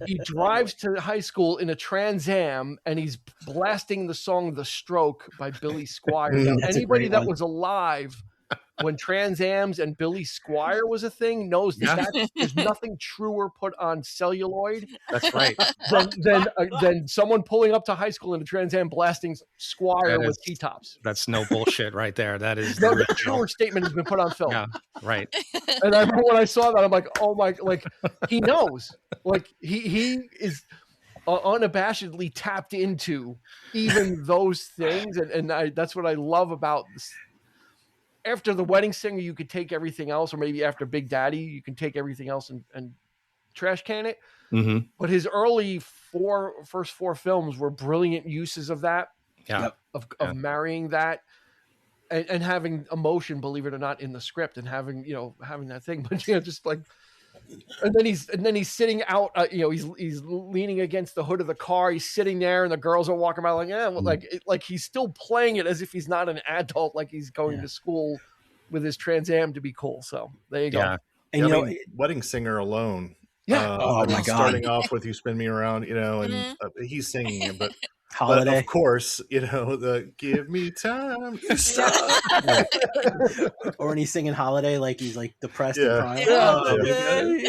S1: he drives to high school in a Trans Am, and he's blasting the song "The Stroke" by Billy Squier. Anybody that was alive when Trans Ams and Billy Squier was a thing knows that there's nothing truer put on celluloid.
S4: That's right.
S1: Than someone pulling up to high school in a Trans Am blasting Squier with T-tops.
S4: That's no bullshit right there. That is
S1: the truer statement has been put on film.
S4: Yeah, right.
S1: And I remember when I saw that, I'm like, oh my, like he knows, like he is unabashedly tapped into even those things, and that's what I love about this. After The Wedding Singer, you could take everything else, or maybe after Big Daddy, you can take everything else and trash can it.
S4: Mm-hmm.
S1: But his first four films were brilliant uses of that, of marrying that and having emotion, believe it or not, in the script, and having that thing. But just like, and then he's sitting out, he's leaning against the hood of the car. He's sitting there, and the girls are walking by like he's still playing it as if he's not an adult, like he's going to school with his Trans Am to be cool. So there you go.
S3: And
S5: yeah, I mean, Wedding Singer alone.
S1: Yeah.
S3: Oh my God.
S5: Starting off with "You Spin Me Around," and he's singing it, but
S3: Holiday.
S5: of course, the "Give Me Time," you suck.
S3: Or when he's singing "Holiday," like he's like depressed and crying.
S1: Celebrate.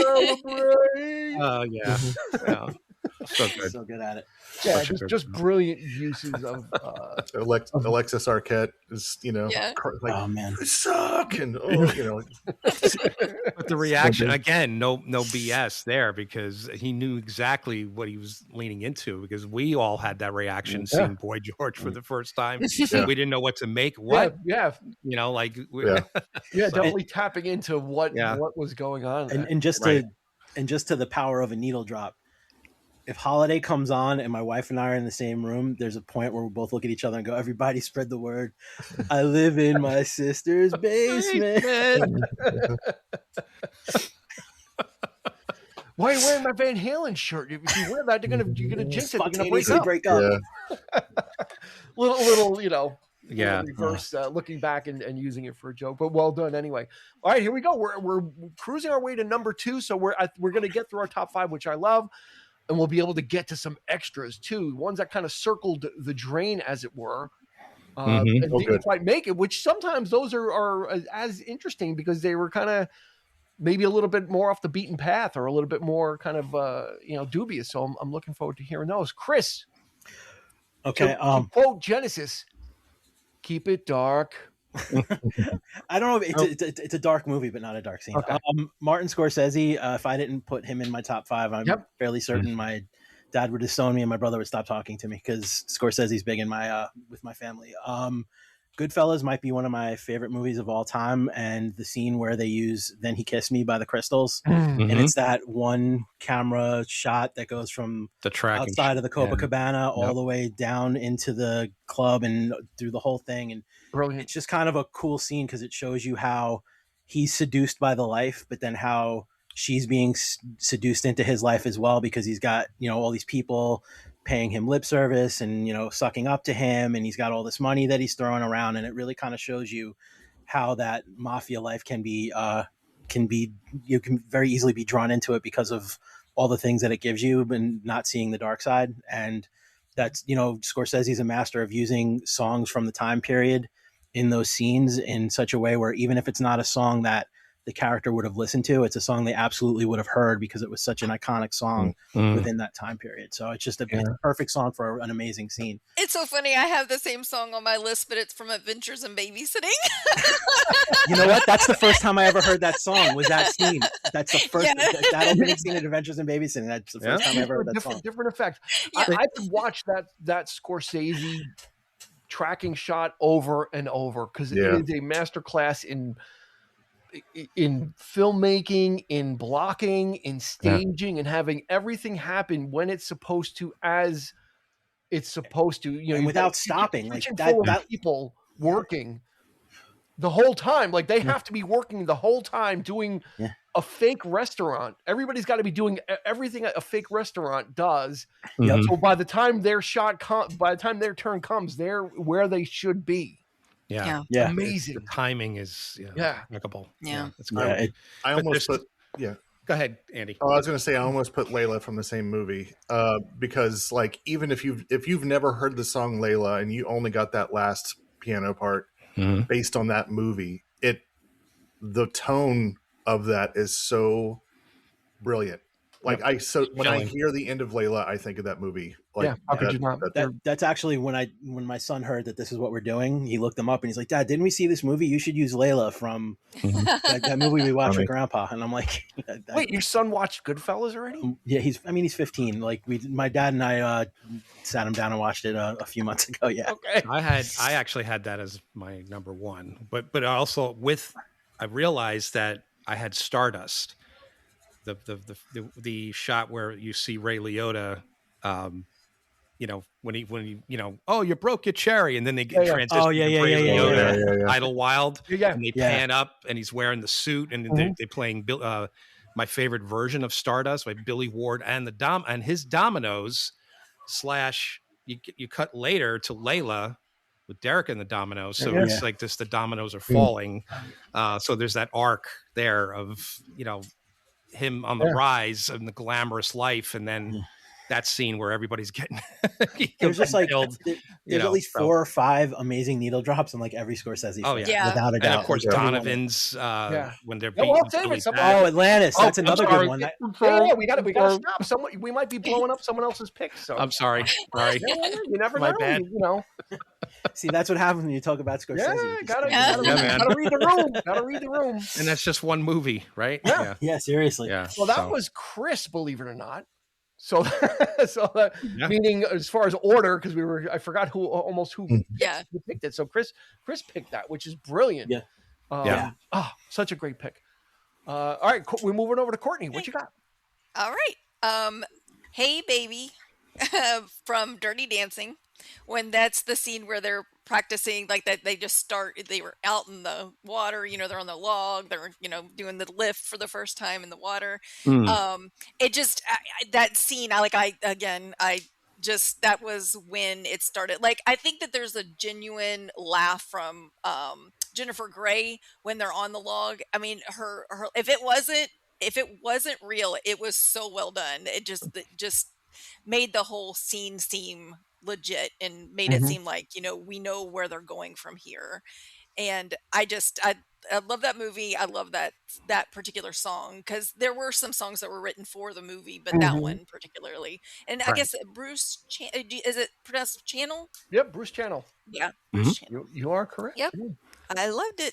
S4: Oh yeah. Yeah. So good.
S3: So good at it.
S1: Yeah, just brilliant uses of
S5: Alexis Arquette is, like,
S3: oh man,
S5: "You suck," and
S4: But the reaction again, no BS there, because he knew exactly what he was leaning into, because we all had that reaction seeing Boy George for the first time.
S5: Yeah.
S4: We didn't know what to make. What?
S1: Yeah.
S4: Like
S1: Definitely tapping into what was going on there.
S3: And just to the power of a needle drop. If Holiday comes on and my wife and I are in the same room, there's a point where we both look at each other and go, "Everybody spread the word. I live in my sister's basement."
S1: Why are you wearing my Van Halen shirt? If you wear that, you're gonna jinx it. You're gonna break
S3: up.
S5: Yeah.
S1: little reverse looking back and using it for a joke, but well done anyway. All right, here we go. We're cruising our way to number 2, so we're gonna get through our top 5, which I love. And we'll be able to get to some extras too, ones that kind of circled the drain, as it were, and didn't quite make it. Which sometimes those are as interesting, because they were kind of maybe a little bit more off the beaten path, or a little bit more kind of dubious. So I'm looking forward to hearing those. Chris,
S3: okay.
S1: To quote Genesis, "Keep it dark."
S3: I don't know. It's a dark movie, but not a dark scene.
S1: Okay.
S3: Martin Scorsese. If I didn't put him in my top 5, I'm fairly certain my dad would disown me and my brother would stop talking to me, because Scorsese's big in my with my family. Goodfellas might be one of my favorite movies of all time, and the scene where they use "Then He Kissed Me" by the Crystals, and it's that one camera shot that goes from
S4: the track
S3: outside of the Copacabana all the way down into the club and through the whole thing. And
S1: brilliant.
S3: It's just kind of a cool scene, because it shows you how he's seduced by the life, but then how she's being seduced into his life as well, because he's got, all these people paying him lip service and, sucking up to him, and he's got all this money that he's throwing around. And it really kind of shows you how that mafia life can be, you can very easily be drawn into it because of all the things that it gives you, and not seeing the dark side. And that's, Scorsese's a master of using songs from the time period in those scenes in such a way where, even if it's not a song that the character would have listened to, it's a song they absolutely would have heard, because it was such an iconic song within that time period. So it's just it's a perfect song for an amazing scene.
S6: It's so funny. I have the same song on my list, but it's from Adventures in Babysitting.
S3: You know what? That's the first time I ever heard that song, was that scene. That's the first, that opening scene in Adventures in Babysitting. That's the first time I ever heard that song.
S1: Different effect. Yeah. I could watch that Scorsese tracking shot over and over, because it is a masterclass in filmmaking, in blocking, in staging, and having everything happen when it's supposed to, as it's supposed to,
S3: and without stopping, like
S1: that people working the whole time. Like, they have to be working the whole time doing a fake restaurant. Everybody's got to be doing everything a fake restaurant does. So by the time their turn comes, they're where they should be.
S4: Yeah.
S1: Amazing.
S4: The timing is impeccable.
S6: Yeah.
S4: It's great.
S5: I almost put
S4: Go ahead, Andy.
S5: Oh, I was going to say, I almost put Layla from the same movie, because, like, even if you've never heard the song Layla and you only got that last piano part based on that movie, the tone of that is so brilliant. Like, when I hear the end of Layla, I think of that movie. Like,
S1: how could you not?
S3: That's actually when my son heard that this is what we're doing, he looked them up and he's like, "Dad, didn't we see this movie? You should use Layla from that movie we watched with Grandpa." And I'm like,
S1: "Wait, your son watched Goodfellas already?"
S3: Yeah, he's 15. Like, my dad and I sat him down and watched it a few months ago. Yeah,
S1: okay.
S4: I actually had that as my number 1, but also I realized that I had Stardust. The shot where you see Ray Liotta, when he oh, you broke your cherry, and then they get transition to Ray Liotta, Idlewild, and they pan up, and he's wearing the suit, and they're playing my favorite version of Stardust by Billy Ward and his Dominoes / you cut later to Layla, with Derek and the dominoes. So
S1: Yeah.
S4: it's like this, the dominoes are falling. So there's that arc there of, you know, him on the rise and the glamorous life. And then that scene where everybody's getting,
S3: there's just like,
S4: killed,
S3: there's at least 4 or 5 amazing needle drops in like every Scorsese film. Without a doubt.
S4: And of course,
S3: like,
S4: Donovan's, when they're beating.
S1: Well, David,
S3: Atlantis. That's another good one.
S1: We got to stop. We might be blowing up someone else's picks. So
S4: I'm sorry.
S1: You never know.
S4: Bad.
S1: You know.
S3: See, that's what happens when you talk about Scorsese.
S1: Yeah, gotta read the room. Gotta read the room.
S4: And that's just one movie, right?
S3: Yeah, seriously.
S4: Yeah.
S1: Well, that was Chris, believe it or not. So meaning as far as order, because I forgot who picked it. So Chris picked that, which is brilliant. Such a great pick. All right, we're moving over to Courtney. What you got?
S6: All right. Hey Baby from Dirty Dancing, when that's the scene where they're practicing, like that they were out in the water, you know, they're on the log, they're, you know, doing the lift for the first time in the water. It just that scene, that was when it started. Like, I think that there's a genuine laugh from Jennifer Grey when they're on the log. I mean, her if it wasn't real, it was so well done. It just made the whole scene seem legit and made it seem like, you know, we know where they're going from here. And I love that movie. I love that particular song, because there were some songs that were written for the movie, but that one particularly. And I guess Bruce, is it pronounced Channel?
S1: Yep, Bruce Channel.
S6: Yeah, Bruce Channel.
S1: You are correct.
S6: Yep, I loved it.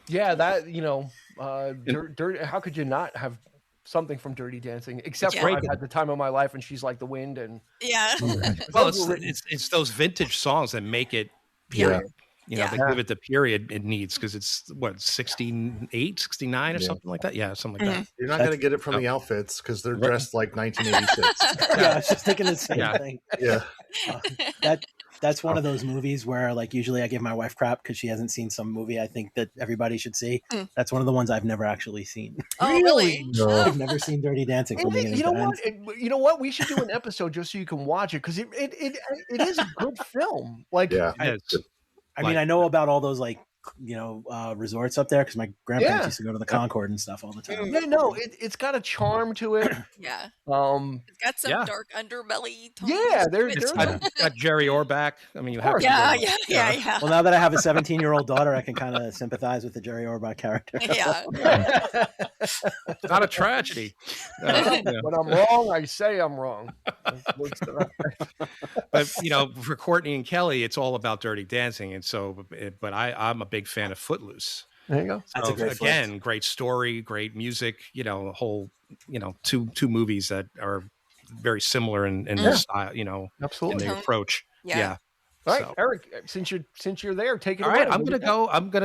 S1: Yeah, that, you know, how could you not have something from Dirty Dancing, except for at the time of my life, and She's Like the Wind, and
S4: well, it's those vintage songs that make it period. You know, they give it the period it needs, because it's what, 68, 69 or something like that. Yeah, something like that.
S5: You're not going to get it from the outfits, because they're dressed like 1986.
S3: I was just thinking the same thing.
S5: Yeah.
S3: That's one of those movies where, like, usually I give my wife crap because she hasn't seen some movie I think that everybody should see. That's one of the ones I've never actually seen.
S6: Oh, really?
S5: No.
S3: I've never seen Dirty Dancing.
S1: You know what? We should do an episode just so you can watch it, because it is a good film. Like,
S3: I mean, I know about all those, like, you know, resorts up there, because my grandparents used to go to the Concord and stuff all the time.
S1: Yeah, no, it's got a charm to it.
S6: Yeah.
S1: It's
S6: got some dark underbelly tones.
S1: Yeah,
S4: it's got Jerry Orbach. I mean, you have
S6: yeah.
S3: Well, now that I have a 17-year-old daughter, I can kind of sympathize with the Jerry Orbach character.
S6: Yeah.
S4: It's not a tragedy.
S1: When I'm wrong, I say I'm wrong.
S4: But, you know, for Courtney and Kelly, it's all about Dirty Dancing, and so, but I'm a big fan of Footloose.
S1: There you go.
S3: That's a great
S4: great story, great music. You know, whole, you know, two movies that are very similar in their style. You know,
S1: absolutely,
S4: in their approach. Yeah.
S1: All right, Eric, since you're there, take it away.
S4: All right, I'm gonna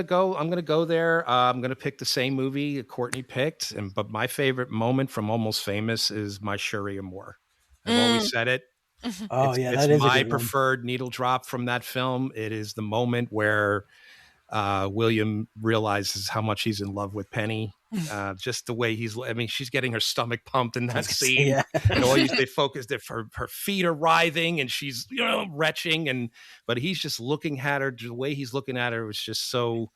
S4: go there. I'm gonna pick the same movie Courtney picked, but my favorite moment from Almost Famous is My Cherie Amour. I've always said it.
S3: Oh,
S4: it's my preferred needle drop from that film. It is the moment where William realizes how much he's in love with Penny. Just the way she's getting her stomach pumped in that scene. And they focus that her feet are writhing and she's, you know, retching, but he's just looking at her. The way he's looking at her was just so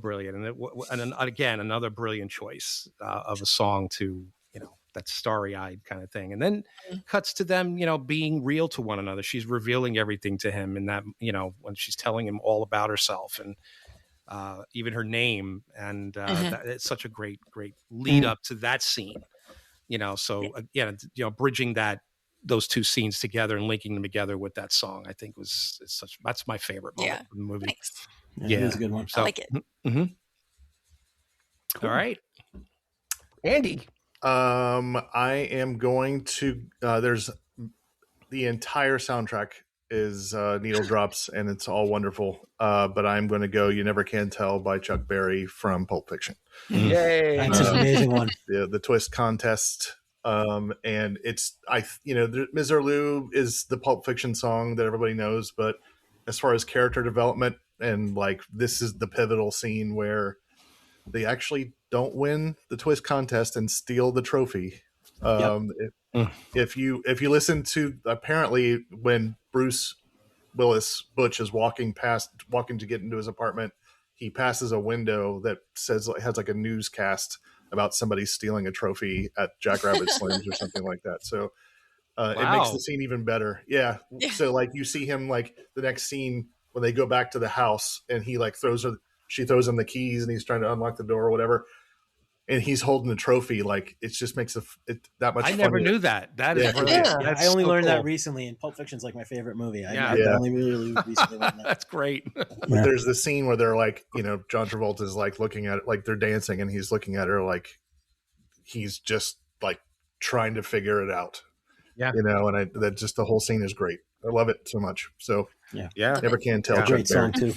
S4: brilliant. And again, another brilliant choice of a song to, you know, that starry-eyed kind of thing. And then cuts to them, you know, being real to one another. She's revealing everything to him, and that, you know, when she's telling him all about herself and even her name. And it's such a great lead up to that scene, you know. So again, you know, bridging those two scenes together and linking them together with that song, I think that's my favorite moment in the movie.
S6: Thanks.
S3: Yeah, it was a good one.
S6: I like it.
S4: Cool. All right,
S1: Andy.
S5: I am going to. There's the entire soundtrack is needle drops, and it's all wonderful. But I'm going to go "You Never Can Tell" by Chuck Berry from Pulp Fiction.
S1: Yay!
S3: That's an amazing one.
S5: The twist contest, and it's Miserlou is the Pulp Fiction song that everybody knows, but as far as character development and like this is the pivotal scene where they actually don't win the twist contest and steal the trophy. If you listen to, apparently when Bruce Butch is walking to get into his apartment. He passes a window that has like a newscast about somebody stealing a trophy at Jackrabbit Slims or something like that. So it makes the scene even better. Yeah. So like you see him like the next scene when they go back to the house and he like she throws him the keys and he's trying to unlock the door or whatever. And he's holding the trophy. Like it just makes it that much.
S4: I
S5: funnier.
S4: never knew that. That is brilliant.
S3: Yeah.
S4: That's
S3: I only
S4: so
S3: learned
S4: cool.
S3: that recently, and Pulp Fiction's like my favorite movie. I
S4: Yeah.
S3: only really recently learned that.
S4: That's great.
S5: But there's the scene where they're like, John Travolta is like looking at it, like they're dancing and he's looking at her like he's just like trying to figure it out.
S4: Yeah.
S5: And that just the whole scene is great. I love it so much. So
S4: Yeah.
S5: never can tell.
S3: A great song too.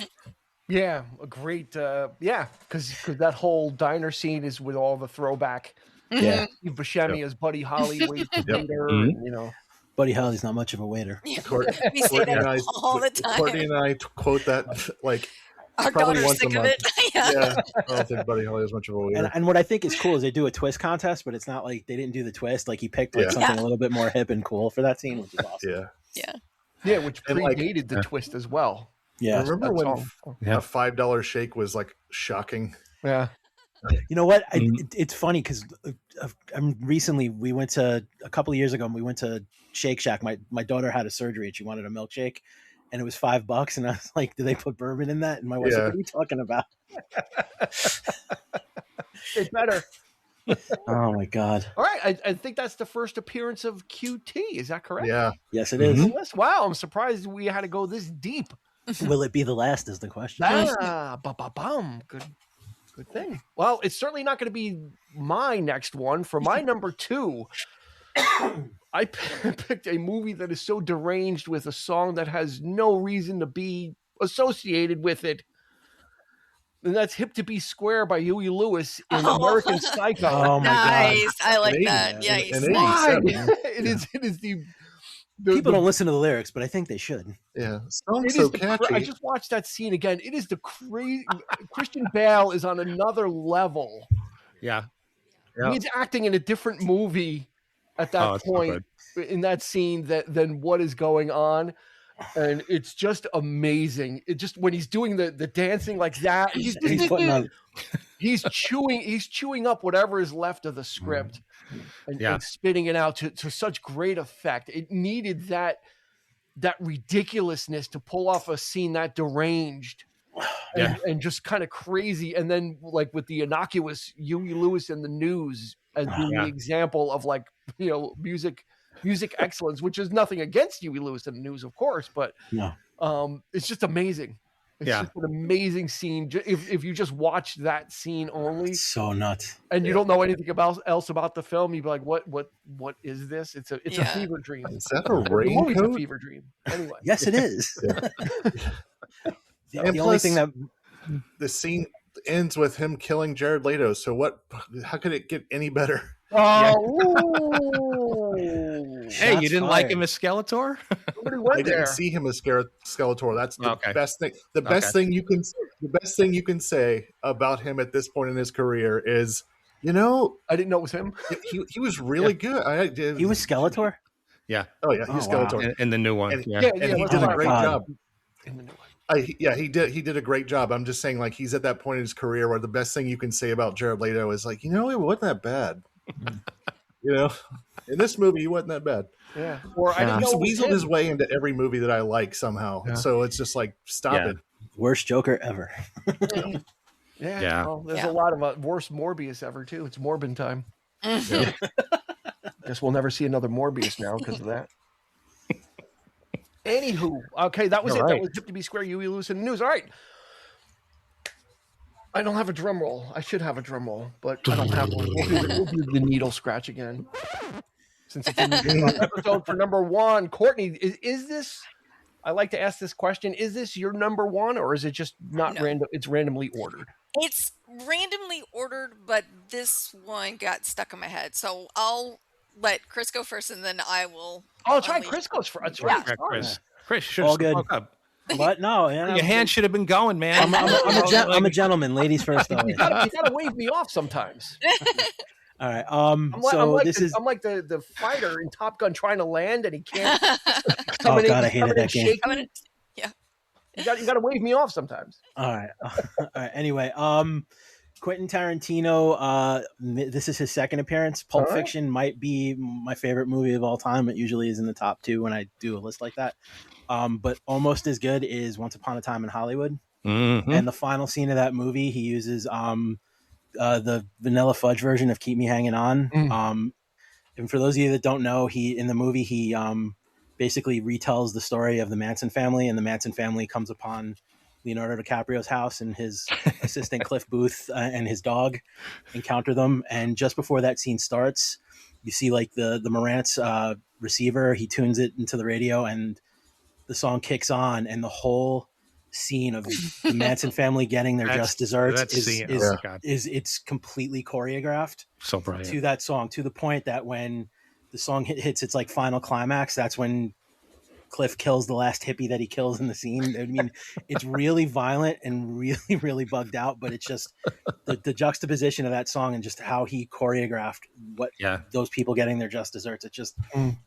S1: Yeah, a great, because that whole diner scene is with all the throwback.
S3: Yeah.
S1: Steve Buscemi as Buddy Holly, waits later,
S3: Buddy Holly's not much of a waiter.
S6: We say that all the time.
S5: Courtney and I quote that like
S6: Our
S5: probably
S6: daughter's
S5: once a
S6: sick of
S5: month.
S6: it.
S5: Yeah, I don't think Buddy Holly is much of a waiter.
S3: And what I think is cool is they do a twist contest, but it's not like they didn't do the twist. Like he picked like something a little bit more hip and cool for that scene, which is awesome.
S1: Yeah, which
S5: And, like,
S1: predated the twist as well.
S3: Yeah.
S5: Remember when
S4: Yeah.
S5: a $5 shake was like shocking?
S1: Yeah.
S3: You know what? It's funny because recently we went to a couple of years ago. We went to Shake Shack. My daughter had a surgery and she wanted a milkshake, and it was $5. And I was like, "Do they put bourbon in that?" And my wife's like, "What are you talking about?"
S1: It's better.
S3: Oh my god!
S1: All right, I think that's the first appearance of QT. Is that correct?
S5: Yeah.
S3: Yes, it is.
S1: Wow, I'm surprised we had to go this deep.
S3: Will it be the last? Is the question.
S1: Ba-ba-bum. Good thing. Well, it's certainly not going to be my next one. For my number 2, I picked a movie that is so deranged with a song that has no reason to be associated with it. And that's Hip to Be Square by Huey Lewis in American Psycho.
S3: Oh my
S6: Nice.
S3: god!
S6: I like that. Yeah,
S1: Why? It is the
S3: People don't listen to the lyrics, but I think they should.
S5: Yeah. Song's
S1: It
S5: so
S1: is
S5: catchy.
S1: I just watched that scene again. It is the crazy. Christian Bale is on another level.
S4: Yeah.
S1: He's acting in a different movie at that point in that scene than what is going on. And it's just amazing. It just when he's doing the dancing like that, he's
S3: putting on.
S1: he's chewing up whatever is left of the script and spitting it out to such great effect. It needed that ridiculousness to pull off a scene that deranged and just kind of crazy. And then like with the innocuous Huey Lewis and the News as being the example of like, music excellence, which is nothing against Huey Lewis and the News, of course, but it's just amazing. It's just an amazing scene. If you just watch that scene only,
S3: It's so nuts.
S1: and you don't know anything else about the film, you'd be like, "What is this?" It's a fever dream.
S5: Is that a
S1: The movie's a
S5: raincoat?
S1: fever dream. Anyway,
S3: Yes, it is.
S5: And
S3: The only
S5: plus-
S3: thing that
S5: The scene ends with him killing Jared Leto. So how could it get any better?
S4: Hey, you didn't like him as Skeletor?
S1: Nobody
S5: I
S1: went there.
S5: didn't see him as Skeletor. That's the
S4: Okay.
S5: best thing. The best thing you can say about him at this point in his career is,
S1: I didn't know it was him.
S5: he was really good.
S3: he was Skeletor.
S4: Yeah.
S5: Oh yeah, he's
S3: wow.
S5: Skeletor.
S4: In the new one.
S5: And-
S4: Yeah.
S5: And he
S1: what's
S5: did a
S1: that?
S5: great
S3: God.
S5: job.
S1: In the new one.
S5: He did a great job. I'm just saying, like, he's at that point in his career where the best thing you can say about Jared Leto is like, it wasn't that bad. In this movie, he wasn't that bad.
S1: Yeah. Or I didn't know
S5: He's
S1: it was
S5: weaseled
S1: him.
S5: his way into every movie that I like somehow.
S1: Yeah.
S5: So it's just like, stop
S4: Yeah.
S5: it.
S3: Worst Joker ever.
S1: Yeah.
S4: Yeah.
S1: Well, there's a lot of worst Morbius ever too. It's Morbin time.
S5: Yeah.
S1: Guess we'll never see another Morbius now because of that. Anywho, okay, that was
S4: All
S1: it.
S4: right.
S1: That was Hip to Be Square, Huey Lewis and the News. All right. I don't have a drum roll. I should have a drum roll, but I don't have one. We'll do the needle scratch again. Since it's an episode for number 1. Courtney, is this, I like to ask this question, is this your number 1 or is it just not
S6: No.
S1: random? It's randomly ordered.
S6: It's randomly ordered, but this one got stuck in my head. So I'll let Chris go first, and then I will.
S1: Oh, try
S6: unleash-
S1: Chris goes for That's
S6: Yeah.
S1: right.
S4: Yeah,
S1: Sorry.
S4: Chris should
S3: All
S4: have
S3: good.
S4: spoke up.
S3: What? No, man,
S4: Your hand should have been going, man.
S3: I'm a gentleman. Ladies first. Always.
S1: You gotta wave me off sometimes.
S3: All right.
S1: I'm like
S3: is.
S1: the fighter in Top Gun trying to land and he can't.
S3: Oh god, I hated that game.
S6: I'm gonna
S1: You got to wave me off sometimes.
S3: All right. All right. Anyway, Quentin Tarantino, this is his second appearance. Pulp Fiction might be my favorite movie of all time. It usually is in the top 2 when I do a list like that. But almost as good is Once Upon a Time in Hollywood.
S4: Mm-hmm.
S3: And the final scene of that movie, he uses the Vanilla Fudge version of Keep Me Hanging On. And for those of you that don't know, in the movie, he basically retells the story of the Manson family, and the Manson family comes upon Leonardo DiCaprio's house, and his assistant Cliff Booth and his dog encounter them. And just before that scene starts, you see like the Marantz receiver, he tunes it into the radio, and the song kicks on, and the whole scene of the Manson family getting their just desserts is it's completely choreographed.
S4: So brilliant.
S3: To that song, to the point that when the song hits its like final climax, that's when Cliff kills the last hippie that he kills in the scene. I mean, it's really violent and really, really bugged out, but it's just the juxtaposition of that song and just how he choreographed those people getting their just desserts. It's just,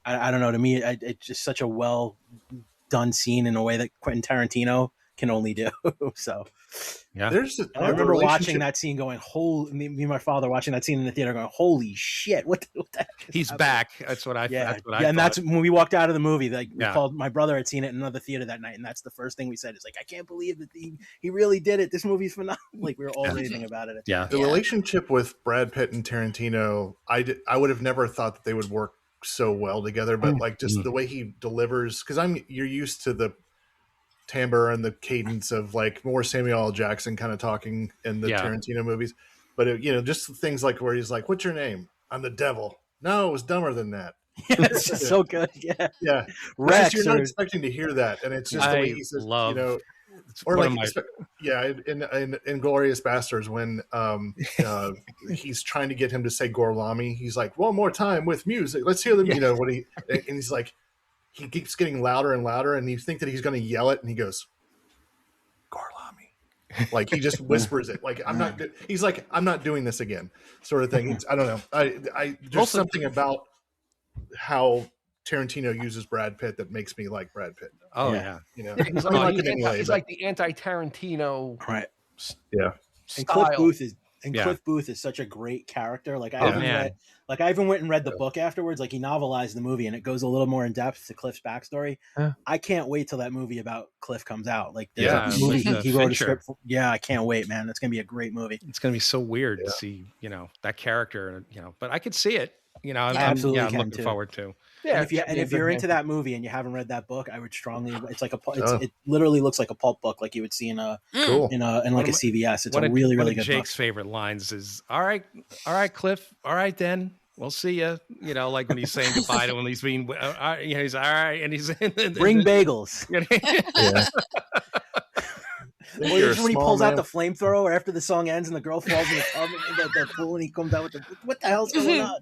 S3: I don't know, to me, it's just such a well done scene in a way that Quentin Tarantino can only do. So
S4: yeah,
S3: I remember watching that scene going, me and my father watching that scene in the theater going, holy shit, what the heck
S4: he's back. That's what I
S3: and that's when we walked out of the movie, like we called, my brother had seen it in another theater that night, and that's the first thing we said is like, I can't believe that he really did it, this movie's phenomenal. Like we were all raving about it.
S5: The relationship with Brad Pitt and Tarantino, I would have never thought that they would work so well together, but like just the way he delivers, because you're used to the timbre and the cadence of like more Samuel L. Jackson kind of talking in the Tarantino movies, but just things like where he's like, "What's your name?" "I'm the devil." "No, it was dumber than that."
S3: It's just so good. Yeah.
S5: Rex, you're not expecting to hear that, and it's just the way he says, or like in Inglourious Basterds when he's trying to get him to say Gorlami, he's like, "One more time with music, let's hear them." And he's like, he keeps getting louder and louder, and you think that he's going to yell it, and he goes, "Gorlami." Like he just whispers it. Like he's like, "I'm not doing this again," sort of thing. I don't know. There's something about how Tarantino uses Brad Pitt that makes me like Brad Pitt.
S4: Oh yeah.
S1: He's like the anti-Tarantino.
S3: Right.
S5: Yeah.
S1: Style.
S3: And Cliff Booth is such a great character. Like I even went and read the book afterwards. Like he novelized the movie, and it goes a little more in depth to Cliff's backstory. I can't wait till that movie about Cliff comes out. Like there's a movie he wrote a script for. Yeah, I can't wait, man. That's gonna be a great movie.
S4: It's gonna be so weird to see, that character, but I could see it. I'm looking forward to.
S3: Yeah, and if you're into that movie and you haven't read that book, I would strongly. It's like it literally looks like a pulp book, like you would see in a CVS. It's a really really good.
S4: Jake's
S3: book.
S4: favorite lines is, "All right, Cliff. All right, then we'll see you." Like when he's saying goodbye to him, he's being, he's all right, and he's
S3: bring bagels. Or when he pulls out the flamethrower after the song ends and the girl falls in the tub in the pool, and he comes out with what the hell's going on?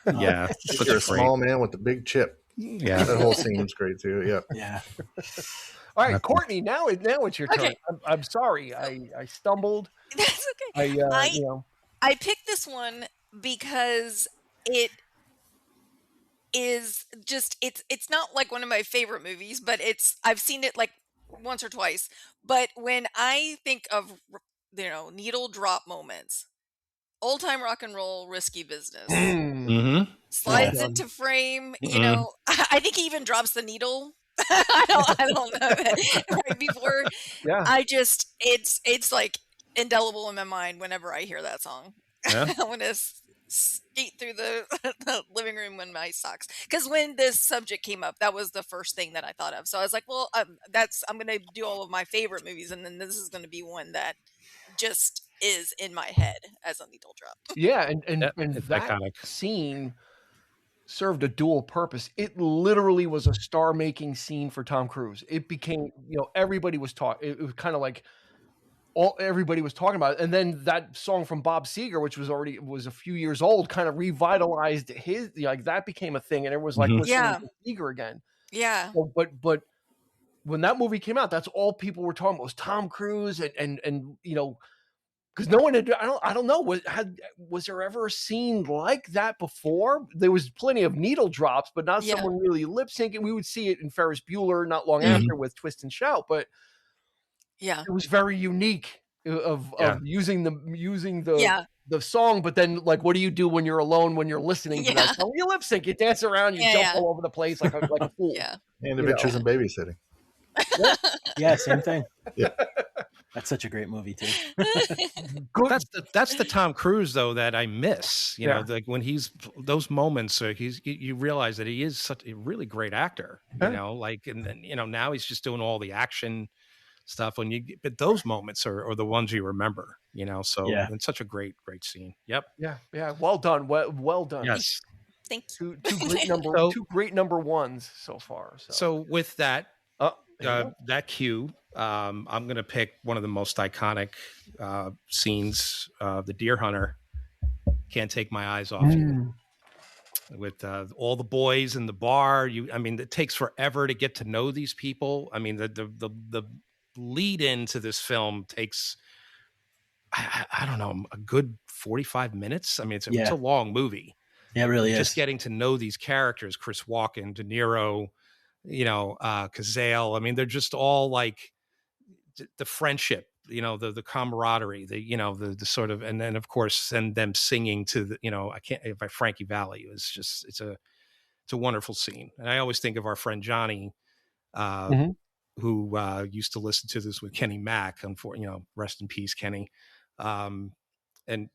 S5: You're a small man with the big chip.
S4: Yeah,
S5: that whole scene was great too.
S3: Yeah.
S1: All right, Courtney. Now it's your turn. I'm sorry, I stumbled.
S6: That's okay. I picked this one because it is just it's not like one of my favorite movies, but I've seen it like once or twice. But when I think of needle drop moments, Old Time Rock and Roll, Risky Business slides into frame. I think he even drops the needle. I don't know right before.
S1: Yeah,
S6: it's like indelible in my mind whenever I hear that song. I want to skate through the living room in my socks, because when this subject came up, that was the first thing that I thought of. So I was like, well, I'm going to do all of my favorite movies, and then this is going to be one that just is in my head as a needle drop.
S1: Yeah, and that iconic scene served a dual purpose. It literally was a star-making scene for Tom Cruise. It became, everybody was talking. It was kind of like everybody was talking about it. And then that song from Bob Seger, which was a few years old, kind of revitalized his, that became a thing, and it was like listening to Seger again.
S6: Yeah.
S1: So, but when that movie came out, that's all people were talking about was Tom Cruise, and because no one had, I don't know, was there ever a scene like that before? There was plenty of needle drops, but not someone really lip syncing. We would see it in Ferris Bueller not long after with Twist and Shout, but
S6: Yeah.
S1: it was very unique of using the song, but then like, what do you do when you're alone, when you're listening to that song? You lip sync, you dance around, you jump all over the place like a fool.
S6: Yeah.
S5: And Adventures in Babysitting.
S3: Yeah, same thing.
S5: Yeah.
S3: That's such a great movie too.
S4: Good. That's the Tom Cruise though that I miss. You know, like when he's those moments, you realize that he is such a really great actor. You know, like and then, you know, now he's just doing all the action stuff. But those moments are the ones you remember. You know, so it's such a great scene. Yep.
S1: Yeah. Well done. Well done.
S4: Yes.
S6: Thank you.
S1: Two great number ones so far.
S4: So with that. That cue, I'm going to pick one of the most iconic scenes, the deer hunter. Can't take my eyes off you. With all the boys in the bar. I mean, it takes forever to get to know these people. I mean, the lead into this film takes, I don't know, a good 45 minutes. I mean, it's a long movie.
S3: Yeah, it really is.
S4: Just getting to know these characters, Chris Walken, De Niro, you know, Cazale. I mean, they're just all like the friendship, you know, the camaraderie, the sort of, and then of course, and them singing to the, you know, by Frankie Valli. It was just, it's a wonderful scene. And I always think of our friend Johnny, who used to listen to this with Kenny Mack, rest in peace, Kenny. And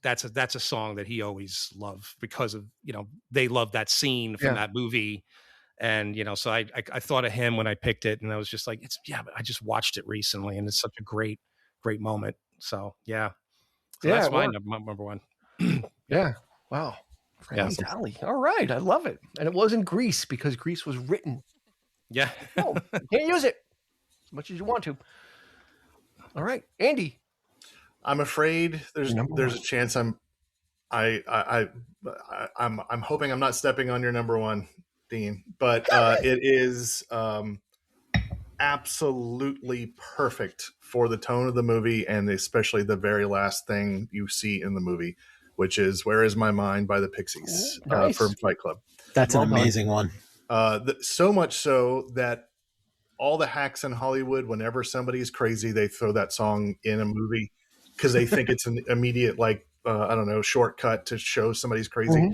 S4: that's a song that he always loved because of, you know, they loved that scene from that movie. And, you know, so I thought of him when I picked it, and I was just like, but I just watched it recently and it's such a great moment. So, that's my number one.
S1: Yeah. Wow. Frankie Valli. All right. I love it. And it wasn't Grease because Grease was written.
S4: Yeah.
S1: No, you can't use it as much as you want to. All right. Andy.
S5: I'm afraid there's a chance I'm hoping I'm not stepping on your number one, Dean, but it is absolutely perfect for the tone of the movie, and especially the very last thing you see in the movie, which is "Where Is My Mind" by the Pixies from Fight Club.
S3: That's an amazing one.
S5: So much so that all the hacks in Hollywood, whenever somebody's crazy, they throw that song in a movie because they think it's an immediate, like, I don't know, shortcut to show somebody's crazy.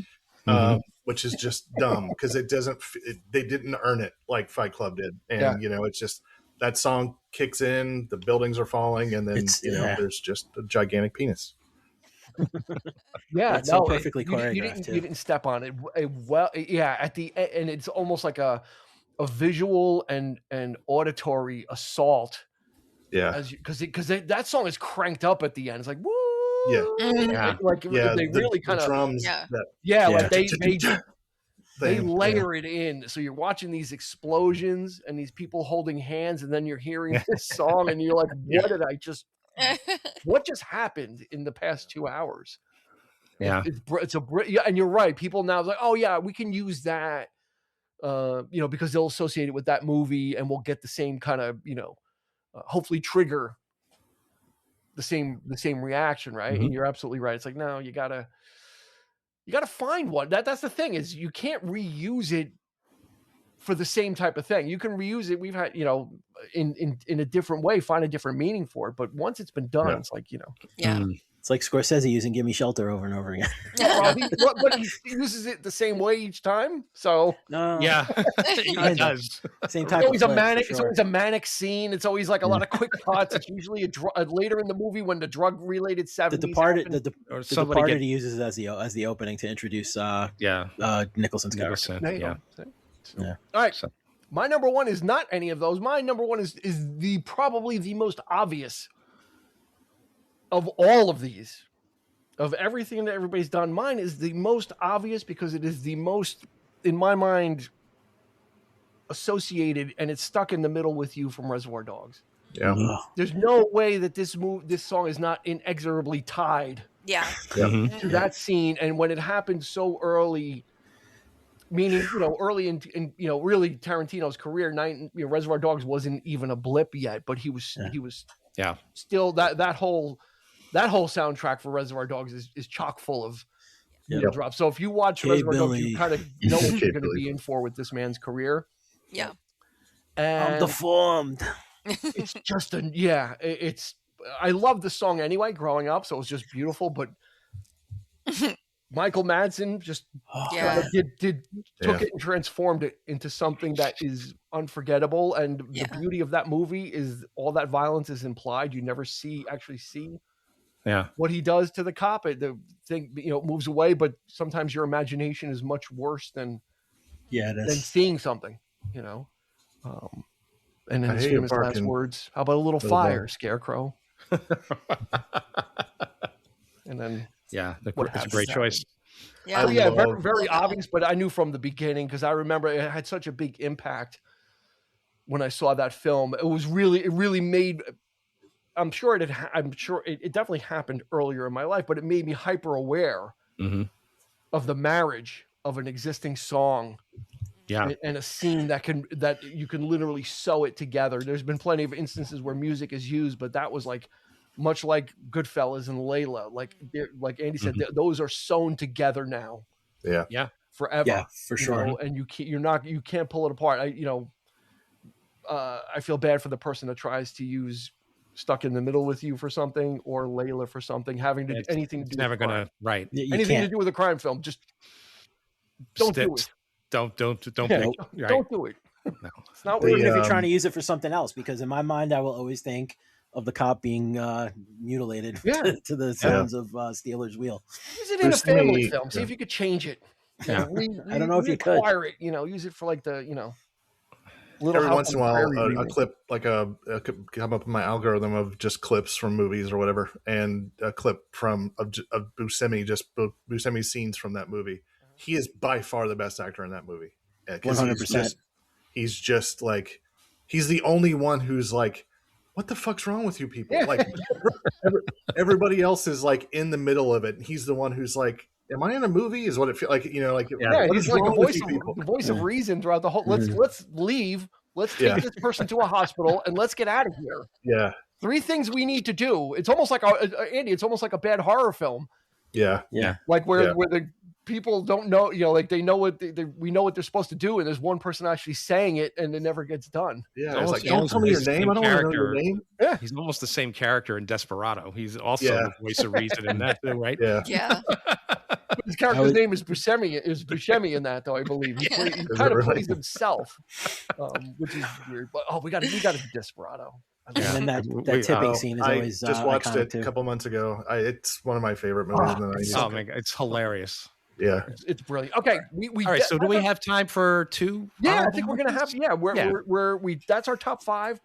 S5: Which is just dumb because they didn't earn it like Fight Club did. And, you know, it's just that song kicks in, the buildings are falling, and then, there's just a gigantic penis.
S3: It's so perfectly choreographed.
S1: You didn't step on it. At the end, and it's almost like a visual and auditory assault.
S5: Yeah.
S1: Because that song is cranked up at the end. It's like, woo.
S5: Yeah.
S1: They really kind of
S5: drums.
S1: Like they layer it in. So you're watching these explosions and these people holding hands, and then you're hearing this song, and you're like, what just happened in the past 2 hours?
S4: Yeah.
S1: And you're right. People now like, oh yeah, we can use that, because they'll associate it with that movie, and we'll get the same kind of, hopefully trigger the same reaction, right? And you're absolutely right. It's like, no, you gotta find one. That's the thing, is you can't reuse it for the same type of thing. You can reuse it. We've had, in a different way, find a different meaning for it. But once it's been done, it's like,
S3: It's like Scorsese using "Give Me Shelter" over and over again.
S1: But he uses it the same way each time. So
S4: he does.
S3: Same type. It's
S1: always a manic scene. It's always like a lot of quick cuts. It's usually later in the movie when the drug related 70s.
S3: The Departed he uses as the opening to introduce Nicholson's character.
S1: All right. So my number one is not any of those. My number one is probably the most obvious of all of these, of everything that everybody's done. Mine is the most obvious because it is the most, in my mind, associated, and it's stuck in the middle with you, from Reservoir Dogs.
S5: Yeah.
S1: There's no way that this song is not inexorably tied to that scene. And when it happened so early, meaning, early in really Tarantino's career, Reservoir Dogs wasn't even a blip yet, but he was still that whole soundtrack for Reservoir Dogs is chock full of drops. So if you watch Reservoir Dogs, you kind of know what you're going to be in for with this man's career.
S6: Yeah.
S3: I'm deformed.
S1: it's just it's I love the song anyway growing up, so it was just beautiful. But Michael Madsen just took it and transformed it into something that is unforgettable. And the beauty of that movie is all that violence is implied. You never actually see what he does to the cop. The thing, moves away, but sometimes your imagination is much worse than seeing something, and then his famous last words, how about a little fire, Scarecrow? And then
S4: it's a great choice.
S6: Yeah,
S1: very, very obvious, but I knew from the beginning because I remember it had such a big impact when I saw that film. It really made. I'm sure it definitely happened earlier in my life, but it made me hyper aware of the marriage of an existing song. Yeah, and a scene that you can literally sew it together. There's been plenty of instances where music is used, but that was much like Goodfellas and Layla. Like Andy said, those are sewn together now.
S5: Yeah,
S1: forever.
S3: Yeah, for sure.
S1: And you can't pull it apart. I feel bad for the person that tries to use Stuck in the Middle with You for something or Layla for something having anything to do.
S4: Never
S1: with
S4: gonna right.
S1: Anything to do with a crime film. Just don't do it.
S4: Don't pick. Right.
S1: Don't do it. No. It's not
S3: even if you're trying to use it for something else, because in my mind I will always think of the cop being mutilated to the sounds of Steeler's Wheel.
S1: Use it in a family film. See if you could change it.
S3: I don't know if you could.
S1: It. Use it for little.
S5: Every once in a while, a clip come up in my algorithm of just clips from movies or whatever, and a clip from of Buscemi's scenes from that movie. He is by far the best actor in that movie.
S3: 100%.
S5: He's just he's the only one who's what the fuck's wrong with you people? Yeah. Everybody else is in the middle of it. And he's the one who's am I in a movie? Is what it feels like. He's
S1: the voice of reason throughout the whole. Let's leave. Let's take this person to a hospital and let's get out of here.
S5: Yeah.
S1: 3 things we need to do. It's almost like Andy. It's almost like a bad horror film.
S5: Yeah.
S1: Where the people don't know, they know what we know what they're supposed to do, and there's one person actually saying it, and it never gets done.
S5: Yeah, it's don't tell me your name. I don't want to know your name.
S4: Yeah, he's almost the same character in Desperado. He's also the voice of reason in that too, right?
S6: Yeah.
S1: His character's name is Buscemi in that, though, I believe. He kind of plays himself, which is weird. But we got to do Desperado.
S3: Yeah. And then that tipping scene is always
S5: just watched it
S3: too.
S5: A couple months ago. It's one of my favorite movies.
S4: It's hilarious.
S5: Yeah,
S1: it's brilliant. Okay, we
S4: all right. So do we have time for 2?
S1: Yeah, I think we're gonna have. Yeah, we're that's our top 5.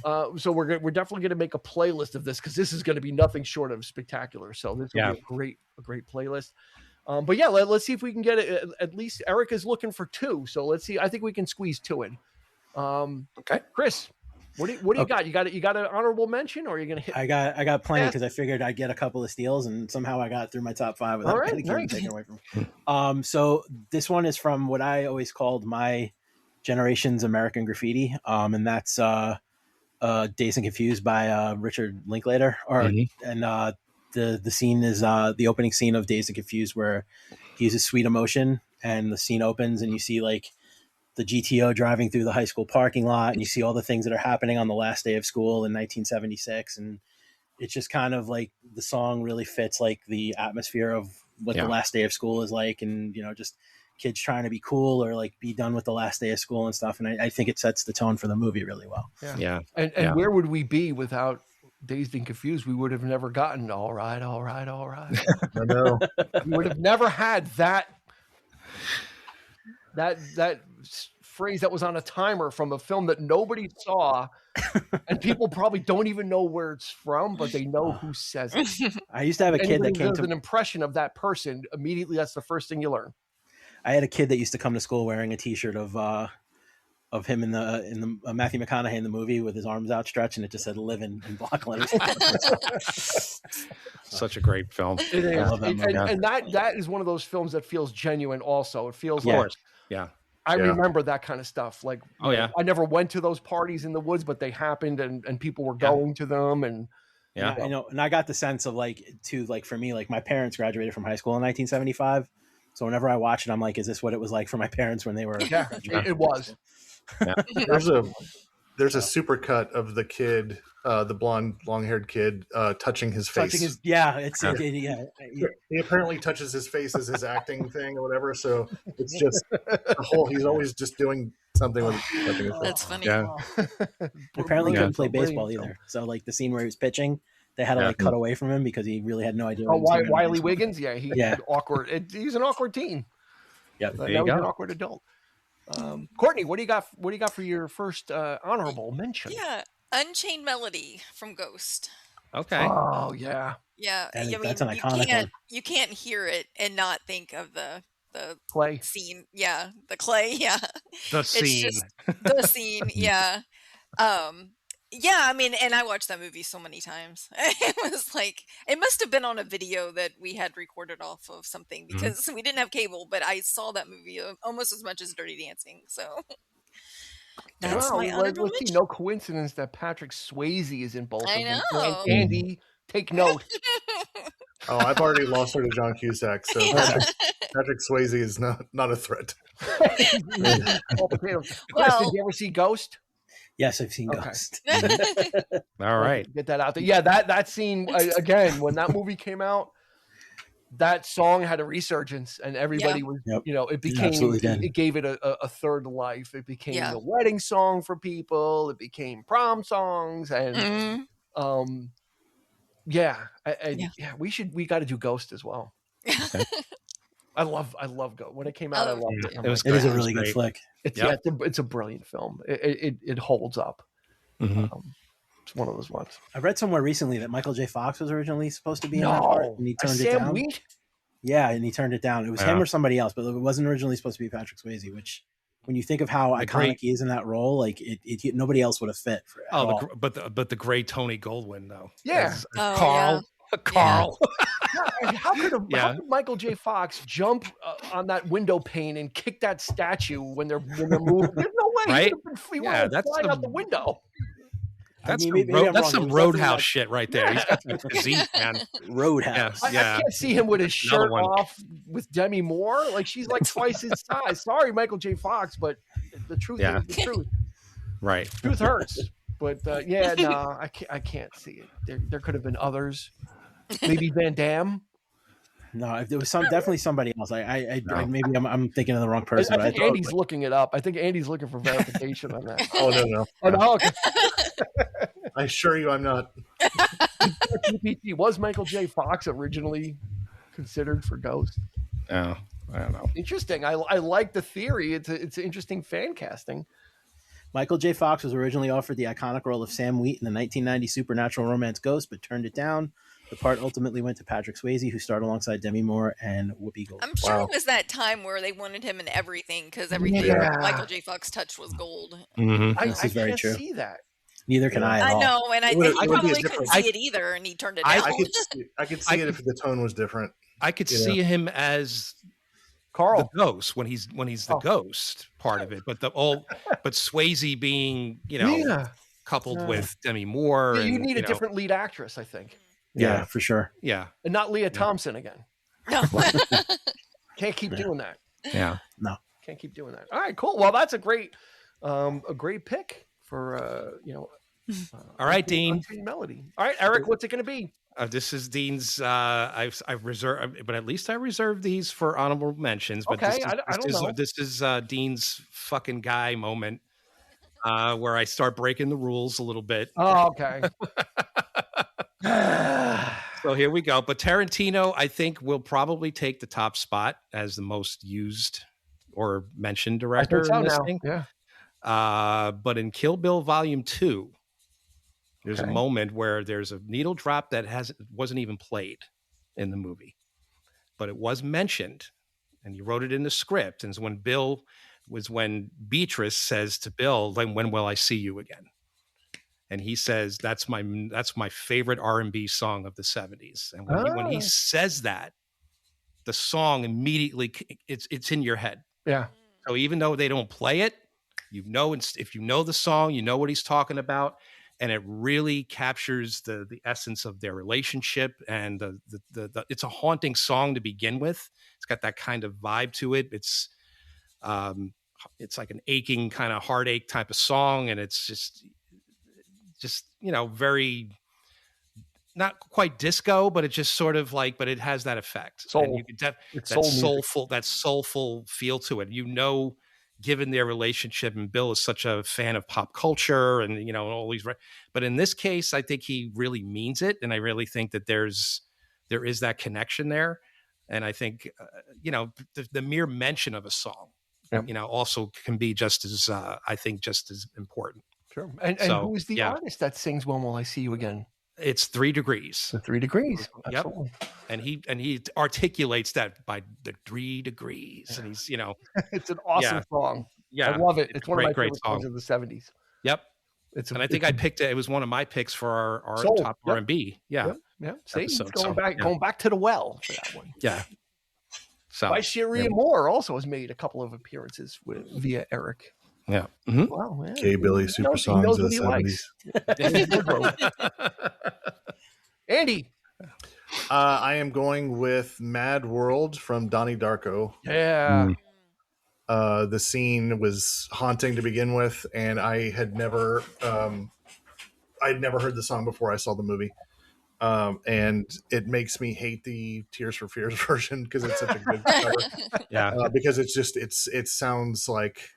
S1: So we're definitely gonna make a playlist of this because this is gonna be nothing short of spectacular. So this will be a great playlist. But yeah, let's see if we can get it. At least Eric is looking for 2. So let's see. I think we can squeeze 2 in.
S4: Okay,
S1: Chris. What do you got? You got an honorable mention, or are you gonna hit?
S3: I got plenty because I figured I'd get a couple of steals, and somehow I got through my top 5 without getting taken away from me. So this one is from what I always called my generation's American Graffiti, and that's Dazed and Confused by Richard Linklater. And the scene is the opening scene of Dazed and Confused, where he uses Sweet Emotion, and the scene opens, and you see the GTO driving through the high school parking lot, and you see all the things that are happening on the last day of school in 1976. And it's just kind of the song really fits the atmosphere of what the last day of school is like. And, just kids trying to be cool or be done with the last day of school and stuff. And I think it sets the tone for the movie really well.
S1: Yeah. And where would we be without Dazed and Confused? We would have never gotten all right.
S5: I know.
S1: We would have never had that phrase that was on a timer from a film that nobody saw, and people probably don't even know where it's from, but they know who says it.
S3: I used to have a kid that came to
S1: an impression of that person immediately. That's the first thing you learn.
S3: I had a kid that used to come to school wearing a T-shirt of him in the Matthew McConaughey in the movie with his arms outstretched, and it just said "Livin" in block letters.
S4: Such a great film.
S1: It is. I love that movie. And that is one of those films that feels genuine. Also, it feels like.
S4: Yeah.
S1: I remember that kind of stuff.
S4: I
S1: never went to those parties in the woods, but they happened, and people were going to them. And
S3: I know. And I got the sense of for me, my parents graduated from high school in 1975. So whenever I watch it, I'm like, is this what it was like for my parents when they were?
S1: Yeah, it was.
S5: There's There's a super cut of the kid, the blonde, long-haired kid, touching his face.
S3: He
S5: apparently touches his face as his acting thing or whatever. So it's just the whole. He's always just doing something with touching his face.
S6: That's funny.
S4: Yeah.
S3: Apparently, he couldn't play
S1: Brilliant
S3: baseball
S1: film.
S3: either. So, like the scene where he was pitching, they had to like cut away from him because he really had no idea.
S1: Oh,
S3: what he was doing.
S1: Wiley Wiggins, he's awkward. He's an awkward teen.
S3: Yeah,
S1: Now he's an awkward adult. Courtney, what do you got? What do you got for your first honorable mention?
S6: Yeah, Unchained Melody from Ghost.
S4: Okay.
S1: Oh yeah.
S6: Yeah,
S3: I
S6: I
S3: think
S6: mean,
S3: that's an iconic one.
S6: you can't hear it and not think of the
S1: Clay.
S6: scene. Yeah, the clay. Yeah,
S4: The scene.
S6: It's just the scene. Yeah. Yeah, I mean, and I watched that movie so many times. It was like, it must have been on a video that we had recorded off of something because we didn't have cable, but I saw that movie almost as much as Dirty Dancing. So that's my honorable
S1: let's see.
S6: mention.
S1: No coincidence that Patrick Swayze is in both
S6: I
S1: of them.
S6: know.
S1: And Andy, take note.
S5: Oh, I've already lost her to John Cusack, so Patrick Swayze is not a threat.
S1: All potatoes. Chris,
S6: Well-
S1: did you ever see Ghost?
S3: Yes, I've seen Ghost.
S4: All right.
S1: Get that out there. Yeah, that scene again when that movie came out, that song had a resurgence, and everybody was, it became,
S3: absolutely did.
S1: it gave it a third life. It became
S6: Yeah.
S1: the wedding song for people. It became prom songs, and
S6: Mhm.
S1: we got to do Ghost as well. I love Ghost. When it came out, I loved it. I'm
S4: It was
S1: like,
S3: It is a
S4: great.
S3: really good flick.
S1: it's a brilliant film. It holds up. It's one of those ones.
S3: I read somewhere recently that Michael J. Fox was originally supposed to be in that part, and he turned it
S1: Sam
S3: down.
S1: Wheat?
S3: Yeah, and he turned it down. It was him or somebody else, but it wasn't originally supposed to be Patrick Swayze. Which, when you think of how iconic he is in that role, like it nobody else would have fit. For at all.
S4: But the great Tony Goldwyn though.
S1: Yeah.
S4: As
S6: Oh,
S4: Carl. Carl.
S1: How could Michael J. Fox jump on that window pane and kick that statue when they're moving? There's no way.
S4: Right?
S1: He would have been flying out the window.
S4: That's
S3: maybe I'm wrong.
S4: some
S3: It was
S4: Roadhouse
S3: something like-
S4: shit right there. He's got that physique, man.
S3: Roadhouse.
S1: I can't see him with his
S4: Another
S1: shirt
S4: one.
S1: off with Demi Moore. Like she's like twice his size. Sorry, Michael J. Fox, but the truth is the truth.
S4: Right.
S1: Truth hurts. But I can't see it. There could have been others. Maybe Van Damme.
S3: No, if there was definitely somebody else. Maybe I'm thinking of the wrong person.
S1: I think Andy's looking it up. I think Andy's looking for verification on that.
S5: Oh no.
S1: Oh, no, okay.
S5: I assure you, I'm not.
S1: GPT, was Michael J. Fox originally considered for Ghost?
S4: Oh, I don't know.
S1: Interesting. I like the theory. It's interesting fan casting.
S3: Michael J. Fox was originally offered the iconic role of Sam Wheat in the 1990 supernatural romance Ghost, but turned it down. The part ultimately went to Patrick Swayze, who starred alongside Demi Moore and Whoopi Goldberg.
S6: I'm sure it was that time where they wanted him in everything because everything Michael J. Fox touched was gold.
S1: I
S3: very
S1: can't
S3: true.
S1: see that.
S3: Neither can I.
S6: I
S3: At all.
S6: know, and I think he probably couldn't see it either, and he turned it down.
S5: I could see it if the tone was different.
S4: I could see him as
S1: Carl,
S4: the ghost when he's the ghost part of it, but Swayze being coupled with Demi Moore.
S1: Yeah, you
S4: and,
S1: need a different lead actress, I think,
S3: Yeah, for sure.
S4: Yeah,
S1: and not Leah Thompson again.
S6: No.
S1: Can't keep doing that.
S4: Yeah,
S3: no,
S1: can't keep doing that. All right, cool. Well, that's a great pick for
S4: all right, Dean.
S1: Melody. All right, Eric, what's it going to be?
S4: This is Dean's. I've reserved, but at least I reserved these for honorable mentions. But
S1: okay, I don't know.
S4: This is Dean's fucking guy moment, where I start breaking the rules a little bit.
S1: Oh, okay.
S4: So here we go. But Tarantino, I think, will probably take the top spot as the most used or mentioned director in this thing.
S1: Yeah.
S4: But in Kill Bill Volume 2, there's a moment where there's a needle drop that wasn't even played in the movie, but it was mentioned, and he wrote it in the script. And when Beatrice says to Bill, "When will I see you again?" And he says, "That's my favorite R&B song of the '70s." And when he says that, the song immediately it's in your head.
S1: Yeah.
S4: So even though they don't play it, if you know the song, you know what he's talking about. And it really captures the essence of their relationship, and it's a haunting song to begin with. It's got that kind of vibe to it. It's an aching kind of heartache type of song, and it's just very not quite disco, but it's just sort of like, but it has that effect.
S1: Soul.
S4: And you can
S1: It's
S4: that
S1: soul
S4: soulful feel to it. Given their relationship, and Bill is such a fan of pop culture and all these, but in this case, I think he really means it, and I really think that there is that connection there, and I think the mere mention of a song, also can be just as just as important.
S1: Sure. And who is the artist that sings "When Will I See You Again"?
S4: It's 3 Degrees.
S1: The 3 Degrees.
S4: Yep.
S1: Absolutely.
S4: And he articulates that by the 3 degrees, and he's
S1: it's an awesome song.
S4: Yeah,
S1: I love it. It's one of my
S4: great
S1: favorite songs of the 70s.
S4: Yep. I think I picked it. It was one of my picks for our top R&B. Yeah.
S1: Yeah. See,
S4: episode,
S1: going back to the well for that one.
S4: Yeah. So
S1: by Sharia Moore also has made a couple of appearances via Eric.
S4: Yeah. Mm-hmm.
S5: Wow. Yeah. Gay Billy super songs of the
S1: 70s. Andy.
S5: I am going with Mad World from Donnie Darko.
S1: Yeah.
S5: The scene was haunting to begin with, and I had never heard the song before I saw the movie. And it makes me hate the Tears for Fears version because it's such a good cover. Because it sounds like,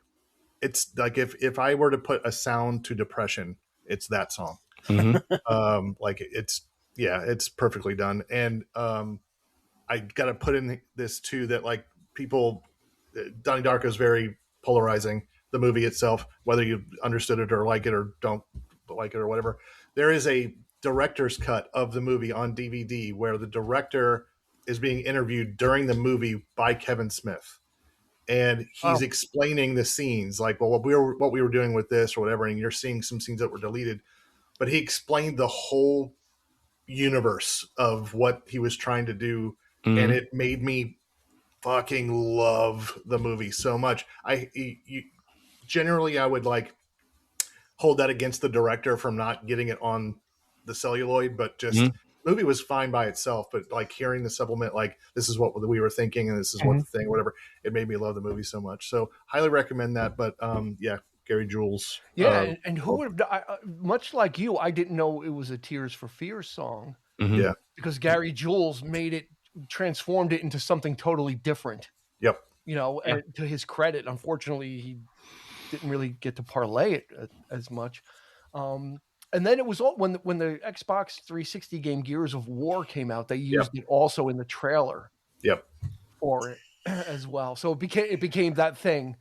S5: it's like if I were to put a sound to depression, it's that song.
S4: Mm-hmm.
S5: It's perfectly done. And I got to put in this too, that like people, Donnie Darko is very polarizing, the movie itself, whether you understood it or like it or don't like it or whatever. There is a director's cut of the movie on DVD where the director is being interviewed during the movie by Kevin Smith. And he's explaining the scenes, like, well, what we were doing with this or whatever, and you're seeing some scenes that were deleted. But he explained the whole universe of what he was trying to do, and it made me fucking love the movie so much. Generally, I would like hold that against the director from not getting it on the celluloid, but just the movie was fine by itself. But like hearing the supplement, like this is what we were thinking, and this is what the thing, whatever, it made me love the movie so much. So highly recommend that. But Gary Jules.
S1: Yeah, and who would much like you, I didn't know it was a Tears for Fears song.
S4: Mm-hmm.
S5: Yeah,
S1: because Gary Jules transformed it into something totally different.
S5: Yep.
S1: And to his credit, unfortunately, he didn't really get to parlay it as much. And then it was all when the Xbox 360 game Gears of War came out, they used it also in the trailer.
S5: Yep.
S1: For it as well. So it became that thing.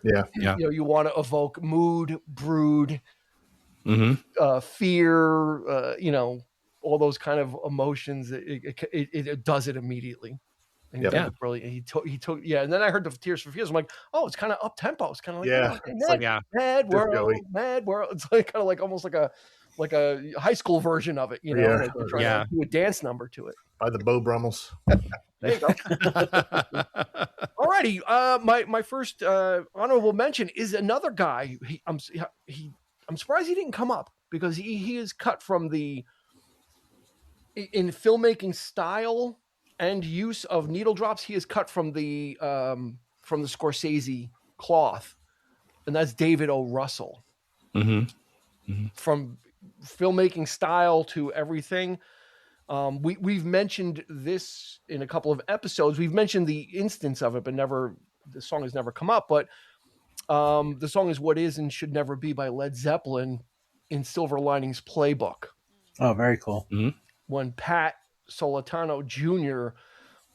S5: Yeah.
S1: You want to evoke mood, brood, fear, all those kind of emotions. It does it immediately. And he did it brilliant. He took and then I heard the Tears for Fears. I'm like, oh, it's kind of up tempo. It's kind of like Mad World. It's like kind of like almost like a high school version of it. They're trying to do a dance number to it
S5: by the Beau Brummels.
S1: There you go. Alrighty. My first honorable mention is another guy. I'm surprised he didn't come up because he is cut from in filmmaking style and use of needle drops. He is cut from the Scorsese cloth, and that's David O. Russell. From filmmaking style to everything. We've mentioned this in a couple of episodes. We've mentioned the instance of it, but the song has never come up. But the song is "What Is and Should Never Be" by Led Zeppelin in Silver Linings Playbook.
S3: Oh, very cool.
S1: When Pat Solitano Jr.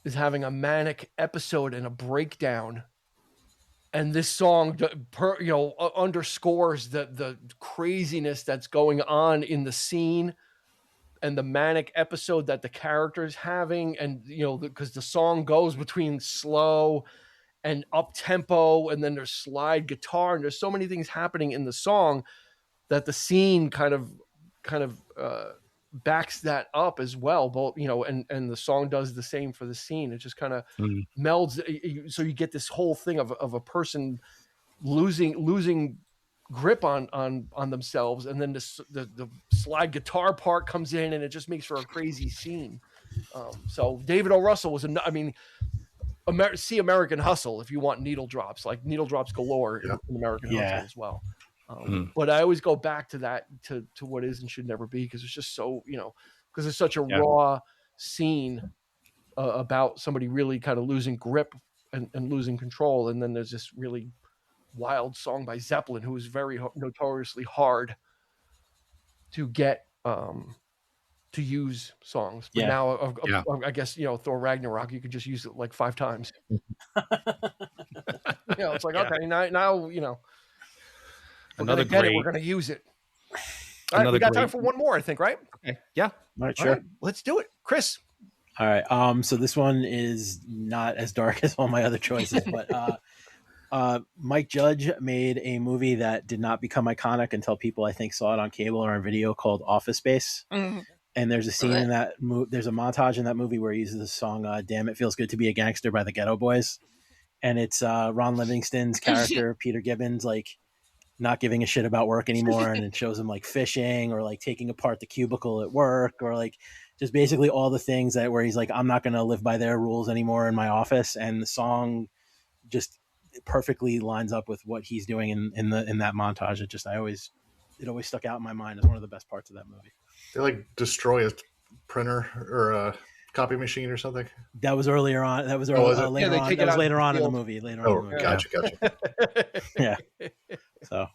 S1: is having a manic episode and a breakdown, and this song, underscores the craziness that's going on in the scene and the manic episode that the character's having. And, because the song goes between slow and up tempo, and then there's slide guitar, and there's so many things happening in the song that the scene kind of backs that up as well. Both, and the song does the same for the scene. It just kind of melds. So you get this whole thing of a person losing grip on themselves, and then the slide guitar part comes in, and it just makes for a crazy scene. So David O. Russell was see American Hustle if you want needle drops, like needle drops galore in American Hustle as well. But I always go back to that, to what is and should never be, because it's just so, because it's such a raw scene about somebody really kind of losing grip and losing control. And then there's this really wild song by Zeppelin, who is very notoriously hard to get to use songs. But now I guess, Thor Ragnarok, you could just use it like 5 times. It's like, okay, now
S4: another great,
S1: we're gonna use it. All right, we got time for one more, I think, right?
S4: Okay. Yeah.
S3: All right, sure.
S1: All right, let's do it. Chris.
S3: All right. So this one is not as dark as all my other choices, but Mike Judge made a movie that did not become iconic until people, I think, saw it on cable or on video, called Office Space. Mm-hmm. And there's a scene in that there's a montage in that movie where he uses the song "Damn It Feels Good to Be a Gangster" by the Ghetto Boys, and it's Ron Livingston's character Peter Gibbons like not giving a shit about work anymore, and it shows him like fishing or like taking apart the cubicle at work, or like just basically all the things that where he's like, I'm not going to live by their rules anymore in my office. And the song just perfectly lines up with what he's doing in that montage. It always stuck out in my mind as one of the best parts of that movie.
S5: They like destroy a printer or a copy machine or something.
S3: That was earlier on. That was later on. That was later on in the movie.
S5: Gotcha.
S3: Yeah. So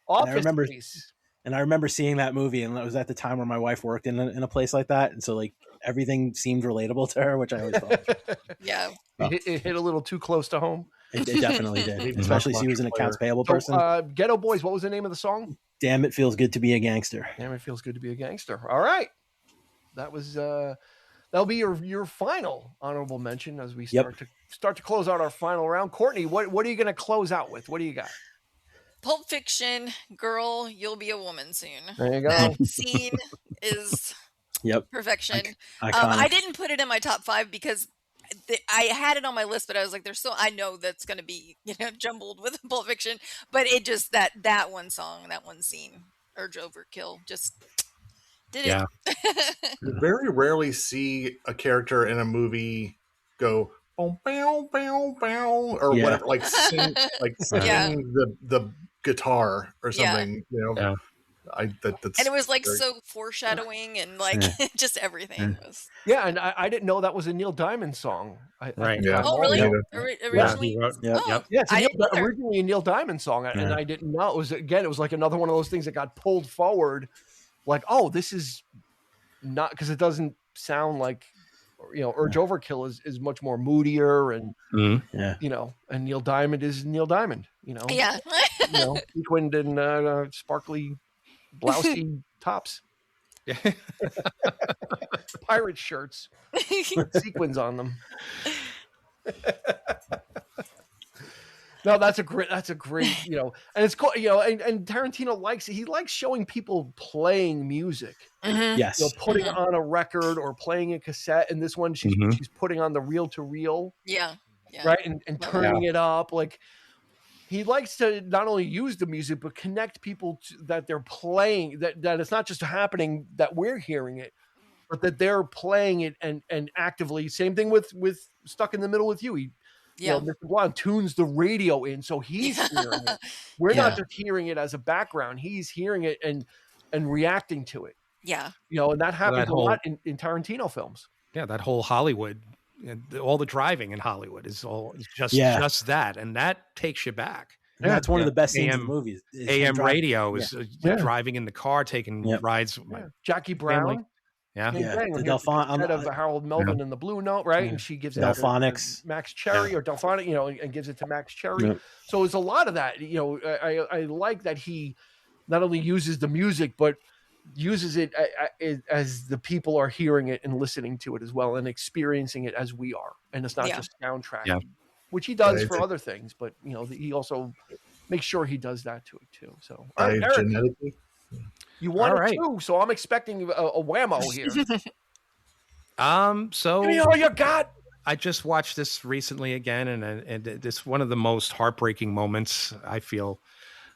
S3: I remember seeing that movie, and it was at the time where my wife worked in a place like that, and so like everything seemed relatable to her, which I always thought.
S6: Yeah.
S1: It hit a little too close to home.
S3: It definitely did, especially she was an accounts payable person.
S1: Ghetto Boys, what was the name of the song?
S3: Damn It Feels Good to Be a Gangster.
S1: Damn It Feels Good to Be a Gangster. All right. That was that'll be your final honorable mention as we start to close out our final round. Courtney, what are you going to close out with? What do you got?
S6: Pulp Fiction, Girl, You'll Be a Woman Soon.
S1: There you go.
S6: That scene is perfection. I didn't put it in my top 5 because I had it on my list, but I was like, I know that's going to be, jumbled with Pulp Fiction, but it just, that one song, that one scene, Urge Overkill, just did it.
S5: You very rarely see a character in a movie go, bow, bow, bow, bow, or whatever, like sing the guitar or something, and
S6: it was like so foreshadowing and like just everything was.
S1: Yeah, and I didn't know that was a Neil Diamond song.
S6: Oh, really? Originally?
S1: It's originally a Neil Diamond song, and I didn't know. It was like another one of those things that got pulled forward. Like, oh, this is not, because it doesn't sound like, Urge Overkill is much more moodier and and Neil Diamond is Neil Diamond, sequined and sparkly blousey tops, pirate shirts with sequins on them. No, that's a great, and it's cool, and Tarantino likes showing people playing music.
S6: Mm-hmm.
S3: Yes.
S1: Putting on a record or playing a cassette. And this one, she's putting on the reel to reel.
S6: Yeah.
S1: Right. And turning it up. Like, he likes to not only use the music, but connect people that they're playing, that it's not just happening that we're hearing it, but that they're playing it and actively. Same thing with Stuck in the Middle with You. Mr. Blonde tunes the radio in, so he's hearing it. We're not just hearing it as a background; he's hearing it and reacting to it.
S6: Yeah,
S1: and that happens a lot in Tarantino films.
S4: Yeah, that whole Hollywood, all the driving in Hollywood is just that, and that takes you back.
S3: And that's one of the best scenes in the movies.
S4: AM radio is driving in in taking rides.
S1: Jackie Brown.
S4: Family.
S1: The Delphonics of Harold Melvin and the Blue Note, right? And she gives it
S3: Delphonics,
S1: Max Cherry or Delphonic, and gives it to Max Cherry. So it's a lot of that. I like that he not only uses the music, but uses it as the people are hearing it and listening to it as well, and experiencing it as we are. And it's not just soundtrack, which he does for other things, but he also makes sure he does that to it too. So Eric,
S5: genetically.
S1: You won it too, so I'm expecting a whammo here.
S4: So
S1: give me all you got.
S4: I just watched this recently again, and it's one of the most heartbreaking moments, I feel,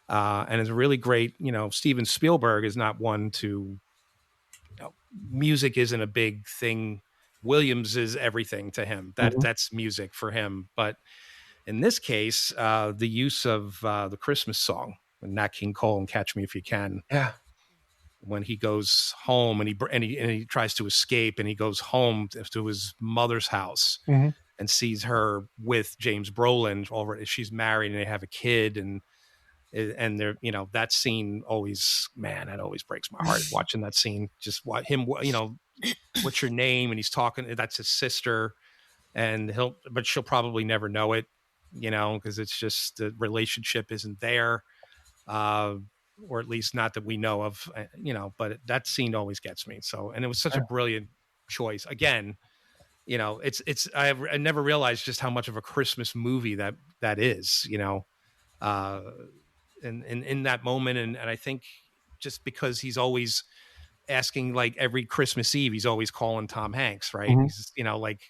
S4: and it's really great. Steven Spielberg is not one to. Music isn't a big thing Williams is everything to him. That's music for him. But in this case, the use of the Christmas song, Nat King Cole and Catch Me If You Can.
S1: Yeah.
S4: When he goes home and he tries to escape, and he goes home to his mother's house and sees her with James Brolin already. She's married and they have a kid, and they're, that scene always, man, that always breaks my heart watching that scene. Just what him, what's your name? And he's talking, that's his sister, and but she'll probably never know it, because it's just the relationship isn't there. Or at least not that we know of, but that scene always gets me. So, and it was such a brilliant choice. Again, I never realized just how much of a Christmas movie that is, in that moment. And I think just because he's always asking, like every Christmas Eve, he's always calling Tom Hanks, right? He's, like,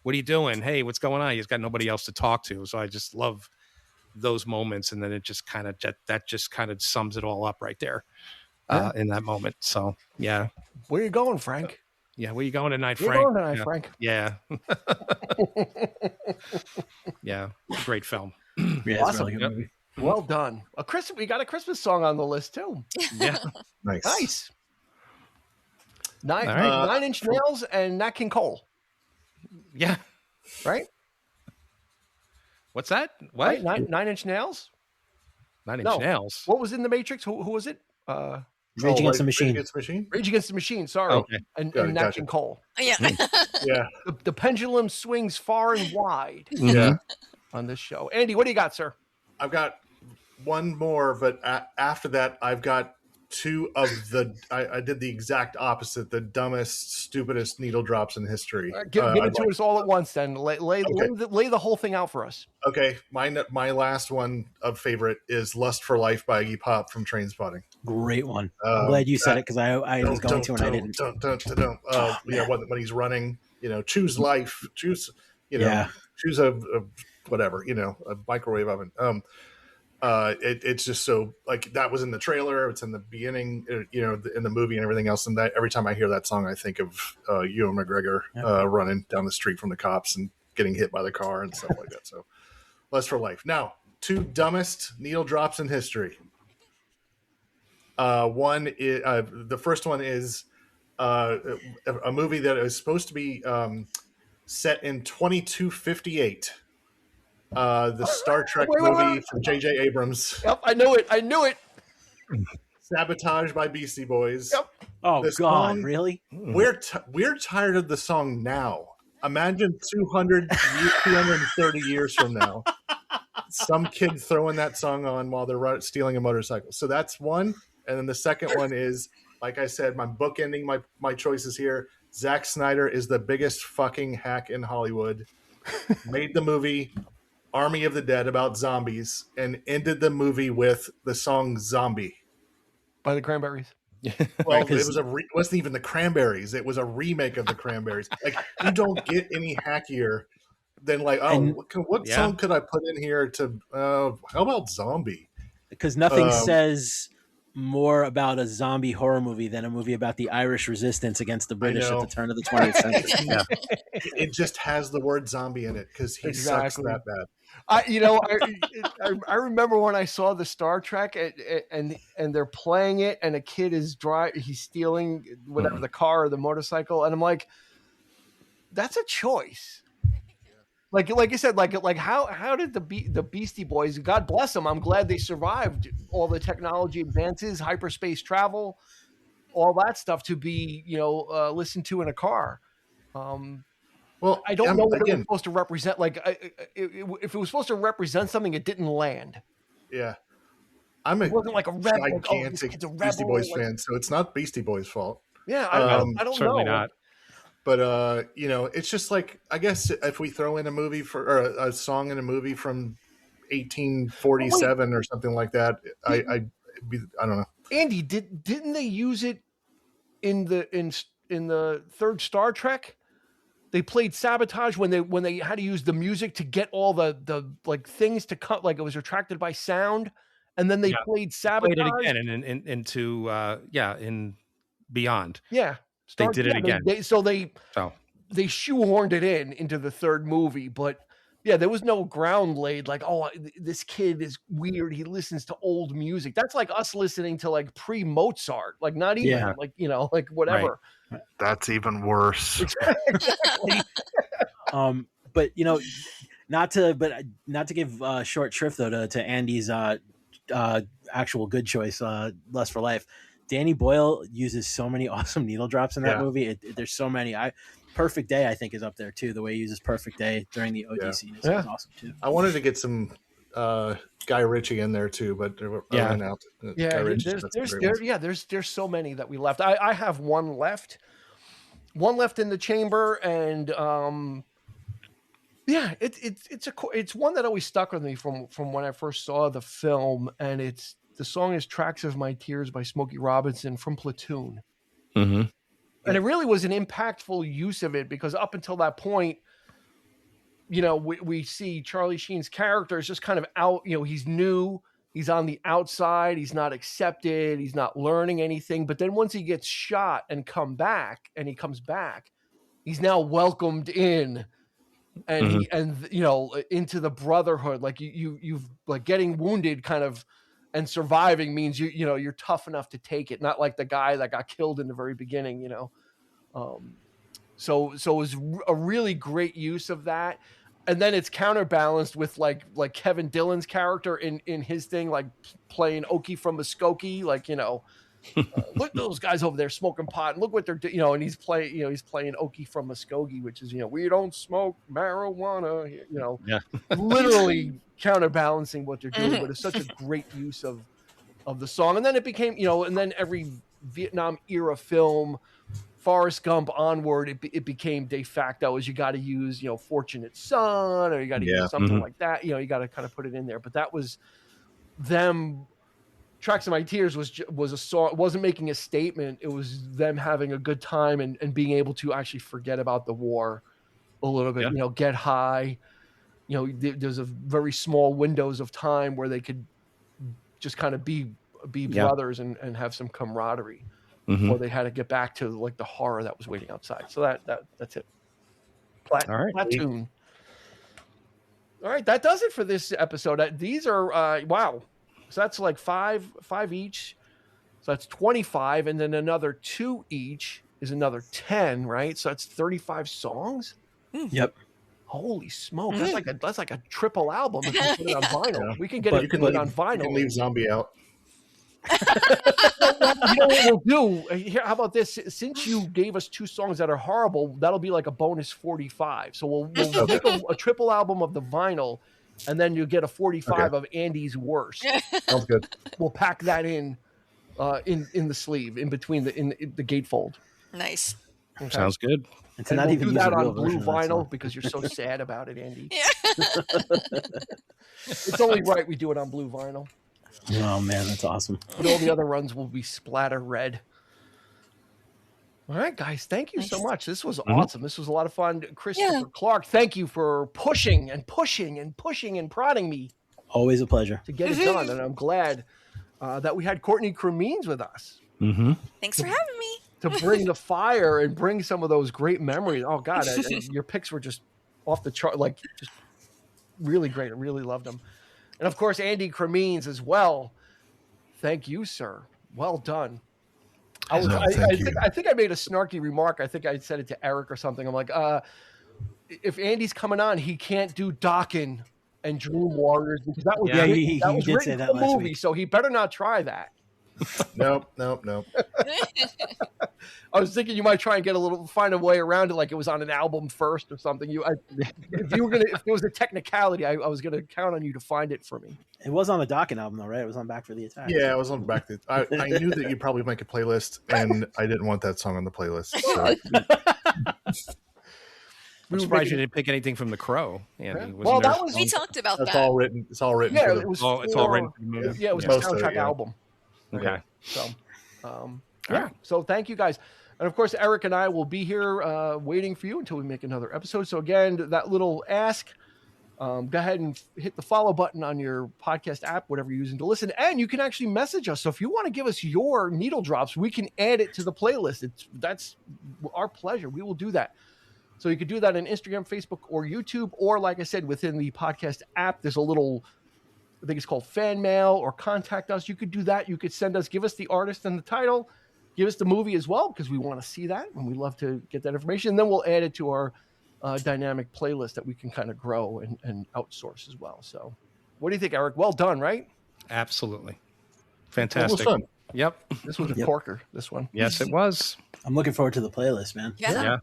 S4: what are you doing? Hey, what's going on? He's got nobody else to talk to. So I just love those moments, and then it just kind of sums it all up right there in that moment. So yeah.
S1: Where you going, Frank?
S4: Yeah, where you going tonight,
S1: Frank?
S4: Going
S1: tonight, Frank?
S4: Yeah. Yeah, great film.
S3: Yeah,
S1: awesome.
S3: Really good movie.
S1: Well done. We got a Christmas song on the list too.
S4: Yeah.
S5: Nice.
S1: Nine Inch Nails and Nat King Cole.
S4: Yeah.
S1: Right?
S4: What's that? What?
S1: Right? Nine Inch Nails?
S4: Nine Inch Nails.
S1: What was in the Matrix? Who was it?
S3: Rage Against the Machine.
S1: Rage Against the Machine. Sorry.
S4: Okay.
S1: And Nat King Cole.
S6: Yeah.
S5: Yeah.
S1: The pendulum swings far and wide.
S5: Yeah.
S1: On this show. Andy, what do you got, sir?
S5: I've got one more, but after that, I've got two of I did the exact opposite, the dumbest, stupidest needle drops in history.
S1: Give it to us all at once, then. Lay the whole thing out for us.
S5: Okay, my last one of favorite is "Lust for Life" by Iggy Pop from Trainspotting.
S3: Great one. I'm glad you said it, because I was going to and I didn't.
S5: Yeah, when he's running, choose life, choose a whatever, a microwave oven. It's just so, like, that was in the trailer. It's in the beginning, in the movie and everything else. And that every time I hear that song, I think of Ewan McGregor running down the street from the cops and getting hit by the car and stuff like that. So, Lust for Life. Now, two dumbest needle drops in history. The first one is a movie that is supposed to be set in 2258. The Star Trek movie from J.J. Abrams.
S1: Yep, I knew it.
S5: Sabotage by Beastie Boys.
S1: Yep.
S3: Oh, God, song, really?
S5: We're tired of the song now. Imagine 230 years from now, some kid throwing that song on while they're stealing a motorcycle. So that's one. And then the second one is, like I said, my bookending my choices here. Zack Snyder is the biggest fucking hack in Hollywood. Made the movie Army of the Dead about zombies and ended the movie with the song "Zombie"
S1: by the Cranberries.
S5: Well, it wasn't even the Cranberries. It was a remake of the Cranberries. Like, you don't get any hackier than, like, what song could I put in here to? How about "Zombie"?
S3: Because nothing says more about a zombie horror movie than a movie about the Irish resistance against the British at the turn of the 20th century.
S5: Yeah. It just has the word "zombie" in it because he sucks that bad.
S1: I remember when I saw the Star Trek and they're playing it, and a kid is he's stealing whatever, the car or the motorcycle, and I'm like, that's a choice. Like you said, like how did the Beastie Boys, God bless them, I'm glad they survived all the technology advances, hyperspace travel, all that stuff, to be listened to in a car. Well, I don't know what it was supposed to represent. Like, if it was supposed to represent something, it didn't land.
S5: Yeah, it wasn't like a gigantic Beastie Boys fan, so it's not Beastie Boys' fault.
S1: Yeah, I don't
S4: certainly
S1: know.
S4: Not.
S5: But it's just like, I guess if we throw in a song in a movie from 1847 or something like that, I don't know.
S1: Andy, didn't they use it in the third Star Trek? They played Sabotage when they had to use the music to get all the like things to cut, like it was attracted by sound, and then they played Sabotage.
S4: Played it again in Beyond.
S1: Yeah.
S4: They did it again.
S1: they shoehorned it into the third movie, but yeah, there was no ground laid like, oh, this kid is weird. He listens to old music. That's like us listening to like pre-Mozart, like not even like, you know, like whatever.
S5: Right. That's even worse.
S1: Exactly.
S3: But you know, not to give short shrift though to Andy's actual good choice, Lust for Life. Danny Boyle uses so many awesome needle drops in that movie. There's so many. Perfect Day, I think, is up there too. The way he uses Perfect Day during the OD scene is awesome too.
S5: I wanted to get some Guy Ritchie in there too, but I ran out.
S1: Yeah, there's so many that we left. I have one left in the chamber, and it's one that always stuck with me from when I first saw the film, and the song is "Tracks of My Tears" by Smokey Robinson from Platoon.
S4: Mm-hmm.
S1: And it really was an impactful use of it, because up until that point, you know, we see Charlie Sheen's character is just kind of out, you know, he's new, he's on the outside, he's not accepted, he's not learning anything. But then once he gets shot and comes back, he's now welcomed in, and you know, into the brotherhood. Like you've like getting wounded kind of and surviving means you know, you're tough enough to take it, not like the guy that got killed in the very beginning, you know. So it was a really great use of that. And then it's counterbalanced with like Kevin Dillon's character in his thing, like playing Okie from Muskogee, like, you know, look at those guys over there smoking pot, and look what they're doing, you know, and he's playing Okie from Muskogee, which is, you know, we don't smoke marijuana, you know, literally counterbalancing what they're doing. But it's such a great use of the song. And then it became, you know, and then every Vietnam era film, Forrest Gump onward, it became de facto is you got to use, you know, Fortunate Son, or you got to use something like that. You know, you got to kind of put it in there. But that was them. Tracks of My Tears was a song. It wasn't making a statement. It was them having a good time and being able to actually forget about the war a little bit. You know, get high. You know, there's a very small windows of time where they could just kind of be brothers and have some camaraderie. Before they had to get back to like the horror that was waiting outside. So that's it.
S4: All right.
S1: Platoon. All right, that does it for this episode. These are wow. So that's like five each. So that's 25, and then another 2 each is another 10, right? So that's 35 songs.
S3: Yep.
S1: Holy smoke! That's like a triple album if we put it on vinyl. We can get it on vinyl.
S5: You can leave Zombie out.
S1: You know what we'll do? Here, how about this? Since you gave us 2 songs that are horrible, that'll be like a bonus 45. So we'll make a triple album of the vinyl, and then you'll get a 45 of Andy's worst.
S5: Sounds good.
S1: We'll pack that in the sleeve, in between the gatefold.
S6: Nice.
S1: Okay.
S4: Sounds good.
S3: And to not
S1: we'll
S3: even
S1: do
S3: use
S1: that
S3: a real
S1: on blue
S3: version of that
S1: vinyl
S3: song.
S1: because you're so sad about it, Andy.
S6: Yeah.
S1: It's only right we do it on blue vinyl.
S3: Oh man, that's awesome.
S1: But all the other runs will be splatter red. All right, guys, thank you so much. This was awesome. This was a lot of fun. Christopher Clark, thank you for pushing and prodding me.
S3: Always a pleasure
S1: to get it done. And I'm glad that we had Courtney Cremines with us.
S6: Thanks for having me.
S1: To bring the fire and bring some of those great memories. Oh, God, your picks were just off the chart, like just really great. I really loved them. And, of course, Andy Cremines as well. Thank you, sir. Well done. I think I made a snarky remark. I think I said it to Eric or something. I'm like, if Andy's coming on, he can't do Dokken and Dream Warriors because that was
S3: he
S1: was
S3: did
S1: written
S3: say
S1: for
S3: that
S1: the
S3: last
S1: movie,
S3: week.
S1: so he better not try that.
S5: Nope.
S1: I was thinking you might try and find a way around it, like it was on an album first or something. If there was a technicality, I was gonna count on you to find it for me.
S3: It was on the Dokken album though, right? It was on Back for the Attack.
S5: Yeah, I was on Back. I knew that you'd probably make a playlist, and I didn't want that song on the playlist. So.
S4: I'm surprised you didn't pick anything from The Crow, Andy.
S1: Well,
S6: we talked about
S5: That's
S6: that.
S5: all written. It's all written.
S1: Yeah,
S5: for
S1: it's
S4: all written for the movie.
S1: Yeah, it was a
S5: Most of
S1: soundtrack
S5: it, yeah.
S1: album.
S4: Okay.
S1: So, So thank you guys. And of course, Eric and I will be here waiting for you until we make another episode. So again, that little ask, go ahead and hit the follow button on your podcast app, whatever you're using to listen. And you can actually message us. So if you want to give us your needle drops, we can add it to the playlist. That's our pleasure. We will do that. So you could do that on Instagram, Facebook, or YouTube, or like I said, within the podcast app, there's a little, I think it's called fan mail or contact us. You could do that. You could send us, give us the artist and the title, give us the movie as well, because we want to see that and we love to get that information. And then we'll add it to our dynamic playlist that we can kind of grow and outsource as well. So what do you think, Eric? Well done, right?
S4: Absolutely. Fantastic.
S5: Well done.
S4: Yep.
S1: This was a corker, this one.
S4: Yes, it was.
S3: I'm looking forward to the playlist, man.
S1: Yeah.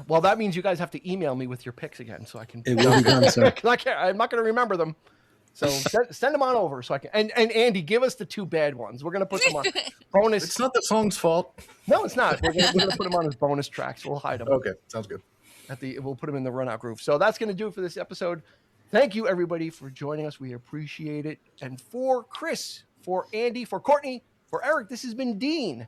S1: Well, that means you guys have to email me with your picks again so I can.
S3: It will be done, sir.
S1: I'm not going to remember them. So send them on over so I can. And Andy, give us the 2 bad ones. We're going to put them on bonus.
S5: It's not the song's fault.
S1: No, it's not. We're going to put them on as bonus tracks. We'll hide them.
S5: Okay, sounds good.
S1: We'll put them in the runout groove. So that's going to do it for this episode. Thank you, everybody, for joining us. We appreciate it. And for Chris, for Andy, for Courtney, for Eric, this has been Dean,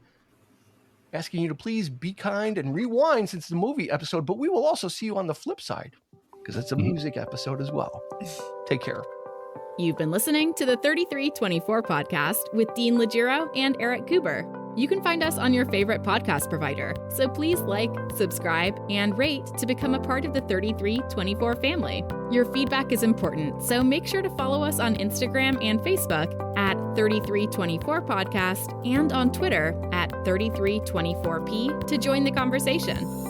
S1: asking you to please be kind and rewind since the movie episode, but we will also see you on the flip side because it's a music episode as well. Take care.
S2: You've been listening to the 3324 podcast with Dean Legiro and Eric Kuber. You can find us on your favorite podcast provider, so please like, subscribe, and rate to become a part of the 3324 family. Your feedback is important, so make sure to follow us on Instagram and Facebook at 3324 podcast and on Twitter at 3324p to join the conversation.